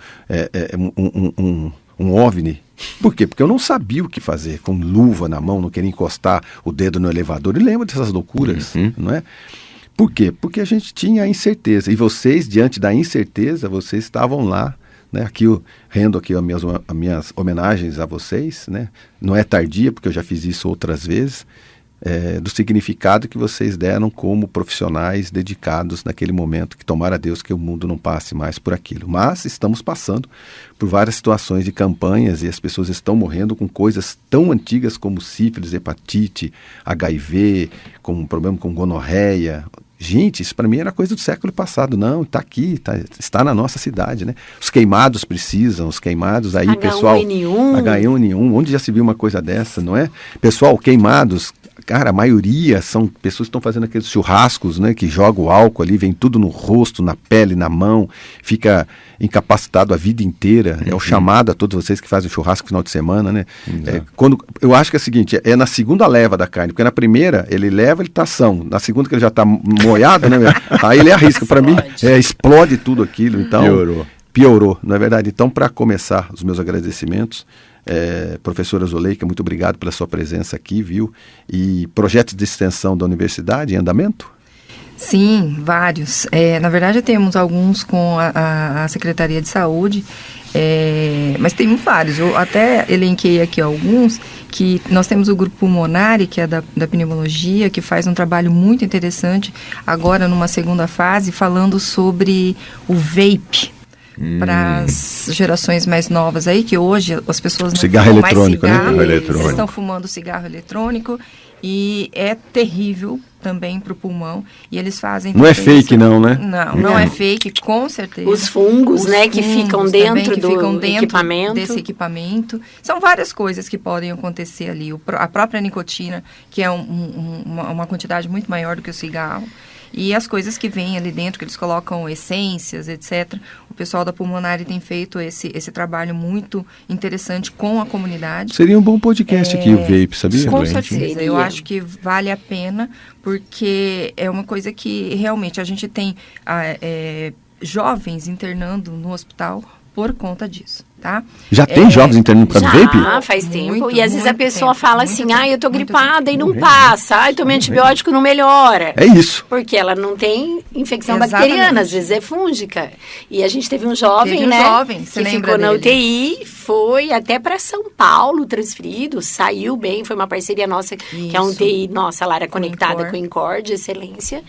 um OVNI. Por quê? Porque eu não sabia o que fazer, com luva na mão, não queria encostar o dedo no elevador. E lembra dessas loucuras, não é? Por quê? Porque a gente tinha a incerteza. E vocês, diante da incerteza, vocês estavam lá, né? Aqui eu rendo aqui as minhas homenagens a vocês, né? Não é tardia, porque eu já fiz isso outras vezes, do significado que vocês deram como profissionais dedicados naquele momento, que tomara Deus que o mundo não passe mais por aquilo. Mas estamos passando por várias situações de campanhas e as pessoas estão morrendo com coisas tão antigas como sífilis, hepatite, HIV, com um problema com gonorreia. Gente, isso para mim era coisa do século passado. Não, está aqui, está na nossa cidade, né? Os queimados precisam, os queimados aí, pessoal. H1N1, onde já se viu uma coisa dessa, não é? Pessoal, queimados, cara, a maioria são pessoas que estão fazendo aqueles churrascos, né? Que jogam o álcool ali, vem tudo no rosto, na pele, na mão, fica incapacitado a vida inteira. É o chamado a todos vocês que fazem churrasco no final de semana, né? Eu acho que é o seguinte, é na segunda leva da carne, porque na primeira ele leva, ele tá são. Na segunda que ele já tá moiado, né? Aí ele arrisca. Para mim, explode tudo aquilo. Então, piorou, não é verdade? Então, para começar, os meus agradecimentos, professora Zuleika, muito obrigado pela sua presença aqui, viu? E projetos de extensão da universidade em andamento? Sim, vários. Na verdade, temos alguns com a Secretaria de Saúde, mas tem vários. Eu até elenquei aqui alguns, que nós temos o grupo Pulmonari, que é da pneumologia, que faz um trabalho muito interessante, agora numa segunda fase, falando sobre o vape. Para as gerações mais novas aí, que hoje as pessoas não fumam mais cigarro, eles estão fumando cigarro eletrônico e é terrível também para o pulmão, e eles fazem... Não é fake não, né? Não é fake, com certeza. Os fungos, né, que ficam dentro do equipamento. Desse equipamento. São várias coisas que podem acontecer ali. A própria nicotina, que é uma quantidade muito maior do que o cigarro. E as coisas que vêm ali dentro, que eles colocam essências, etc. O pessoal da Pulmonari tem feito esse trabalho muito interessante com a comunidade. Seria um bom podcast aqui, o vape, sabia? Com certeza, eu acho que vale a pena, porque é uma coisa que realmente a gente tem jovens internando no hospital por conta disso, tá? Já tem jovens internando por causa do vape? Já, faz tempo. E às vezes a pessoa fala assim, eu tô gripada e não passa. Tomei antibiótico, não melhora. É isso. Porque ela não tem infecção bacteriana, às vezes é fúngica. E a gente teve um jovem, né? Que ficou na UTI, foi até para São Paulo transferido, saiu bem, foi uma parceria nossa, que é a UTI nossa, lá era conectada com o INCOR, de excelência.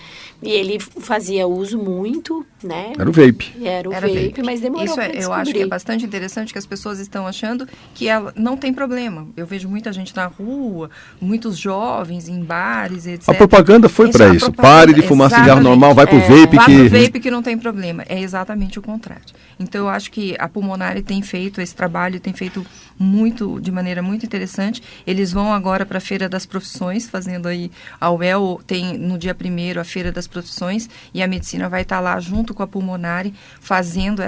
E ele fazia uso muito, né? Era o vape. Era o vape, mas demorou para descobrir. Eu acho que é bastante interessante que as pessoas estão achando que ela não tem problema. Eu vejo muita gente na rua, muitos jovens em bares, etc. A propaganda foi para isso. Pare de fumar cigarro normal, vai pro vape vai pro vape que não tem problema. É exatamente o contrário. Então eu acho que a Pulmonari tem feito esse trabalho, tem feito de maneira muito interessante. Eles vão agora para a Feira das Profissões, fazendo aí, a UEL tem no dia 1º a Feira das Profissões, e a medicina vai estar lá junto com a Pulmonari, fazendo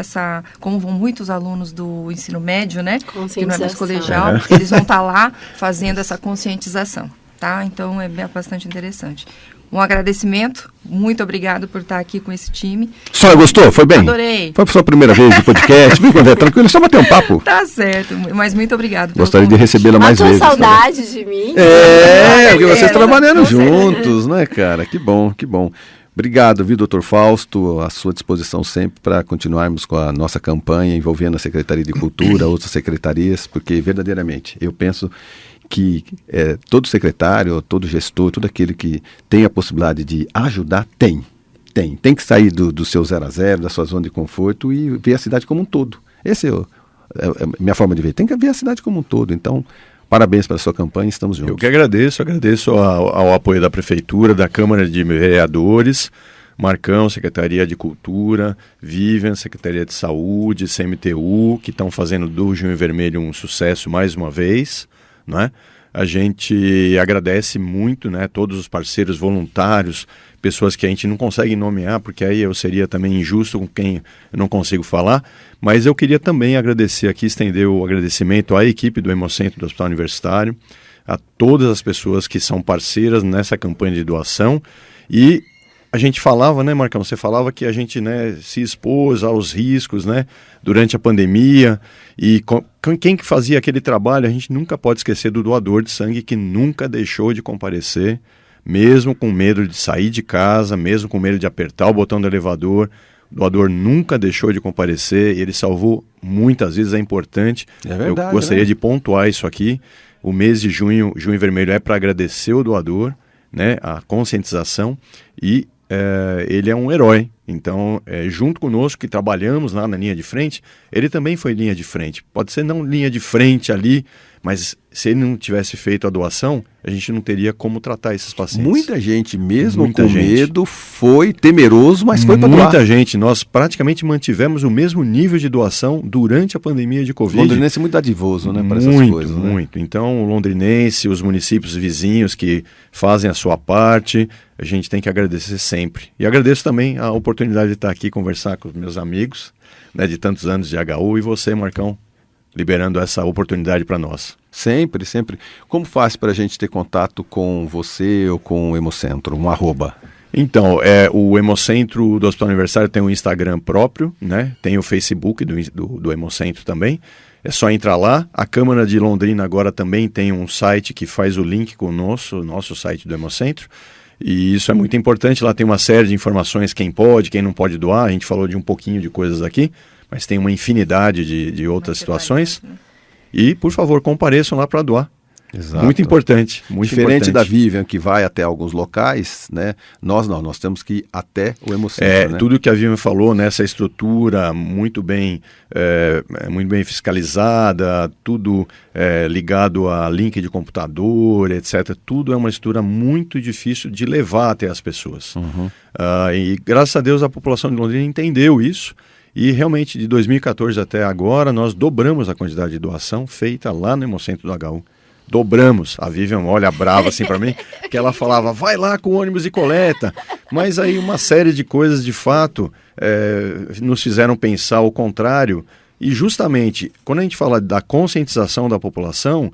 como vão muitos alunos do ensino médio, né? Que não é mais colegial, eles vão estar lá fazendo essa conscientização, tá? Então é bastante interessante. Um agradecimento, muito obrigado por estar aqui com esse time. Só gostou? Foi bem? Adorei. Foi a sua primeira vez de podcast? Vem conversar tranquilo, só bater um papo. Tá certo, mas muito obrigado. Gostaria de recebê-la mais vezes. Saudade de mim. Porque vocês trabalhando juntos, né, cara? Que bom, que bom. Obrigado, viu, doutor Fausto, à sua disposição sempre para continuarmos com a nossa campanha envolvendo a Secretaria de Cultura, outras secretarias, porque verdadeiramente eu penso que todo secretário, todo gestor, todo aquele que tem a possibilidade de ajudar, tem que sair do seu 0 a 0, da sua zona de conforto e ver a cidade como um todo. Essa é a minha forma de ver. Tem que ver a cidade como um todo. Então, parabéns pela sua campanha, estamos juntos. Eu que agradeço ao apoio da Prefeitura, da Câmara de Vereadores, Marcão, Secretaria de Cultura, Vivian, Secretaria de Saúde, CMTU, que estão fazendo do Junho Vermelho um sucesso mais uma vez, né? A gente agradece muito, né, todos os parceiros voluntários, pessoas que a gente não consegue nomear, porque aí eu seria também injusto com quem eu não consigo falar, mas eu queria também agradecer aqui, estender o agradecimento à equipe do Hemocentro do Hospital Universitário, a todas as pessoas que são parceiras nessa campanha de doação. E a gente falava, né, Marcão, você falava que a gente, né, se expôs aos riscos, né, durante a pandemia, e quem que fazia aquele trabalho, a gente nunca pode esquecer do doador de sangue que nunca deixou de comparecer, mesmo com medo de sair de casa, mesmo com medo de apertar o botão do elevador. O doador nunca deixou de comparecer e ele salvou muitas vezes, é importante. É verdade, eu gostaria de pontuar isso aqui. O mês de junho, Junho Vermelho, é para agradecer o doador, né, a conscientização, e ele é um herói. Então, junto conosco, que trabalhamos lá na linha de frente, ele também foi linha de frente. Pode ser não linha de frente ali, mas se ele não tivesse feito a doação, a gente não teria como tratar esses pacientes. Muita gente, mesmo com medo, foi temeroso, mas foi para doar. Muita gente. Nós praticamente mantivemos o mesmo nível de doação durante a pandemia de Covid. O londrinense é muito dadivoso, né, para essas coisas. Muito. Então, o londrinense, os municípios vizinhos que fazem a sua parte, a gente tem que agradecer sempre. E agradeço também a oportunidade de estar aqui conversar com os meus amigos, né, de tantos anos de HU, e você, Marcão, liberando essa oportunidade para nós. Sempre, sempre. Como faz para a gente ter contato com você ou com o Hemocentro? Um @. Então, o Hemocentro do Hospital Universitário tem um Instagram próprio, né? Tem o Facebook do Hemocentro também. É só entrar lá. A Câmara de Londrina agora também tem um site que faz o link com o nosso site do Hemocentro. E isso é muito importante. Lá tem uma série de informações, quem pode, quem não pode doar. A gente falou de um pouquinho de coisas aqui, mas tem uma infinidade de outras situações. E, por favor, compareçam lá para doar. Exato. Muito importante. Muito Diferente importante. da Vivian, que vai até alguns locais, né? Nós temos que ir até o Hemocentro. Né? Tudo que a Vivian falou, nessa estrutura muito bem fiscalizada, tudo ligado a link de computador, etc. Tudo é uma estrutura muito difícil de levar até as pessoas. Uhum. E graças a Deus a população de Londrina entendeu isso. E realmente, de 2014 até agora, nós dobramos a quantidade de doação feita lá no Hemocentro do HU. Dobramos. A Vivian olha brava assim para mim, que ela falava, vai lá com o ônibus e coleta. Mas aí uma série de coisas, de fato, nos fizeram pensar o contrário. E justamente, quando a gente fala da conscientização da população,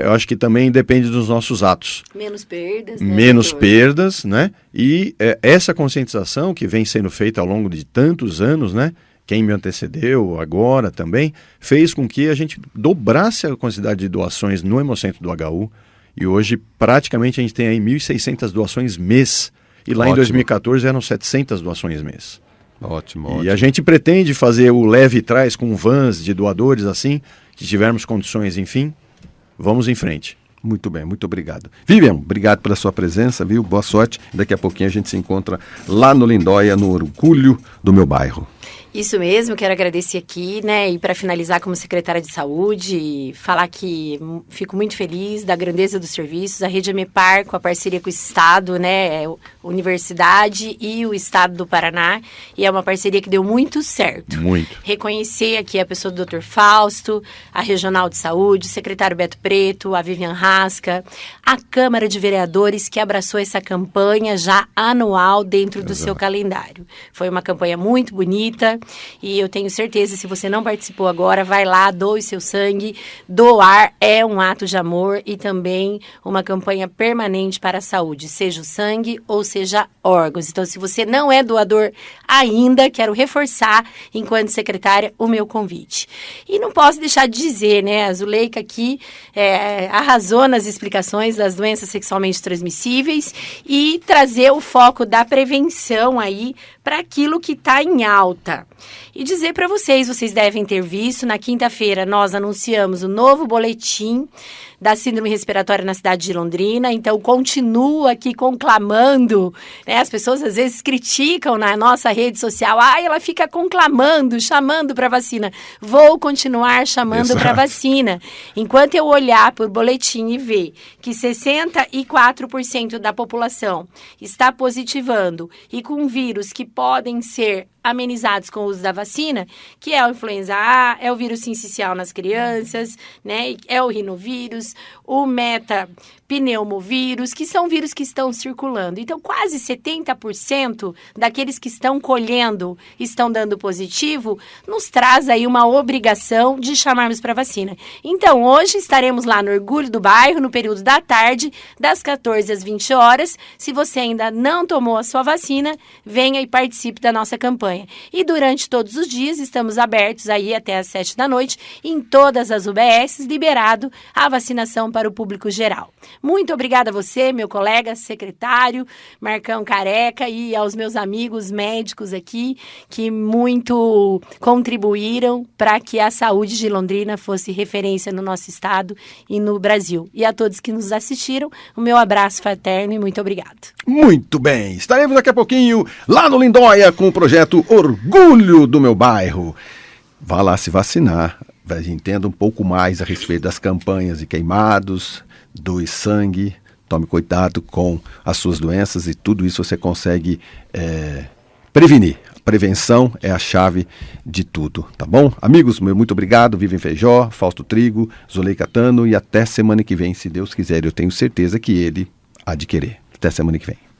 eu acho que também depende dos nossos atos. Menos perdas, né? Menos perdas, né? E essa conscientização que vem sendo feita ao longo de tantos anos, né? Quem me antecedeu agora também, fez com que a gente dobrasse a quantidade de doações no Hemocentro do HU. E hoje, praticamente, a gente tem aí 1.600 doações mês. E lá em 2014 eram 700 doações mês. Ótimo. E a gente pretende fazer o leve trás com vans de doadores assim, se tivermos condições, enfim. Vamos em frente. Muito bem, muito obrigado. Vivian, obrigado pela sua presença, viu? Boa sorte. Daqui a pouquinho a gente se encontra lá no Lindóia, no orgulho do meu bairro. Isso mesmo, quero agradecer aqui, né, e para finalizar como secretária de saúde, falar que fico muito feliz da grandeza dos serviços, a Rede Amepar, com a parceria com o Estado, né, a Universidade e o Estado do Paraná, e é uma parceria que deu muito certo. Muito. Reconhecer aqui a pessoa do Dr. Fausto, a Regional de Saúde, o secretário Beto Preto, a Vivian Rasca, a Câmara de Vereadores, que abraçou essa campanha já anual dentro do seu calendário. Foi uma campanha muito bonita. e eu tenho certeza, se você não participou agora, vai lá, doe seu sangue. Doar é um ato de amor e também uma campanha permanente para a saúde, seja o sangue ou seja órgãos. Então, se você não é doador ainda, quero reforçar, enquanto secretária, o meu convite. E não posso deixar de dizer, né, a Zuleika aqui arrasou nas explicações das doenças sexualmente transmissíveis e trazer o foco da prevenção aí para aquilo que está em alta. E dizer para vocês devem ter visto, na quinta-feira nós anunciamos o novo boletim da síndrome respiratória na cidade de Londrina, então continuo aqui conclamando, né? As pessoas às vezes criticam na nossa rede social, ela fica conclamando, chamando para vacina. Vou continuar chamando para vacina. Enquanto eu olhar por boletim e ver que 64% da população está positivando e com vírus que podem ser amenizados com o uso da vacina, que é o influenza A, é o vírus sincicial nas crianças, né? É o rinovírus, o metapneumovírus, que são vírus que estão circulando. Então, quase 70% daqueles que estão colhendo estão dando positivo, nos traz aí uma obrigação de chamarmos para vacina. Então, hoje estaremos lá no Orgulho do Bairro, no período da tarde, das 14 às 20 horas. Se você ainda não tomou a sua vacina, venha e participe da nossa campanha. E durante todos os dias estamos abertos aí até às 7 da noite em todas as UBSs, liberado a vacinação para o público geral. Muito obrigada a você, meu colega secretário, Marcão Careca, e aos meus amigos médicos aqui, que muito contribuíram para que a saúde de Londrina fosse referência no nosso estado e no Brasil. E a todos que nos assistiram, o meu abraço fraterno e muito obrigado. Muito bem, estaremos daqui a pouquinho lá no Lindóia com o projeto Orgulho do Meu Bairro. Vá lá se vacinar, entenda um pouco mais a respeito das campanhas de queimados, doe sangue, tome cuidado com as suas doenças e tudo isso você consegue prevenir. Prevenção é a chave de tudo, tá bom? Amigos, muito obrigado, Vivem Feijó, Fausto Trigo, Zuleika Tano, e até semana que vem, se Deus quiser, eu tenho certeza que ele há de querer. Até semana que vem.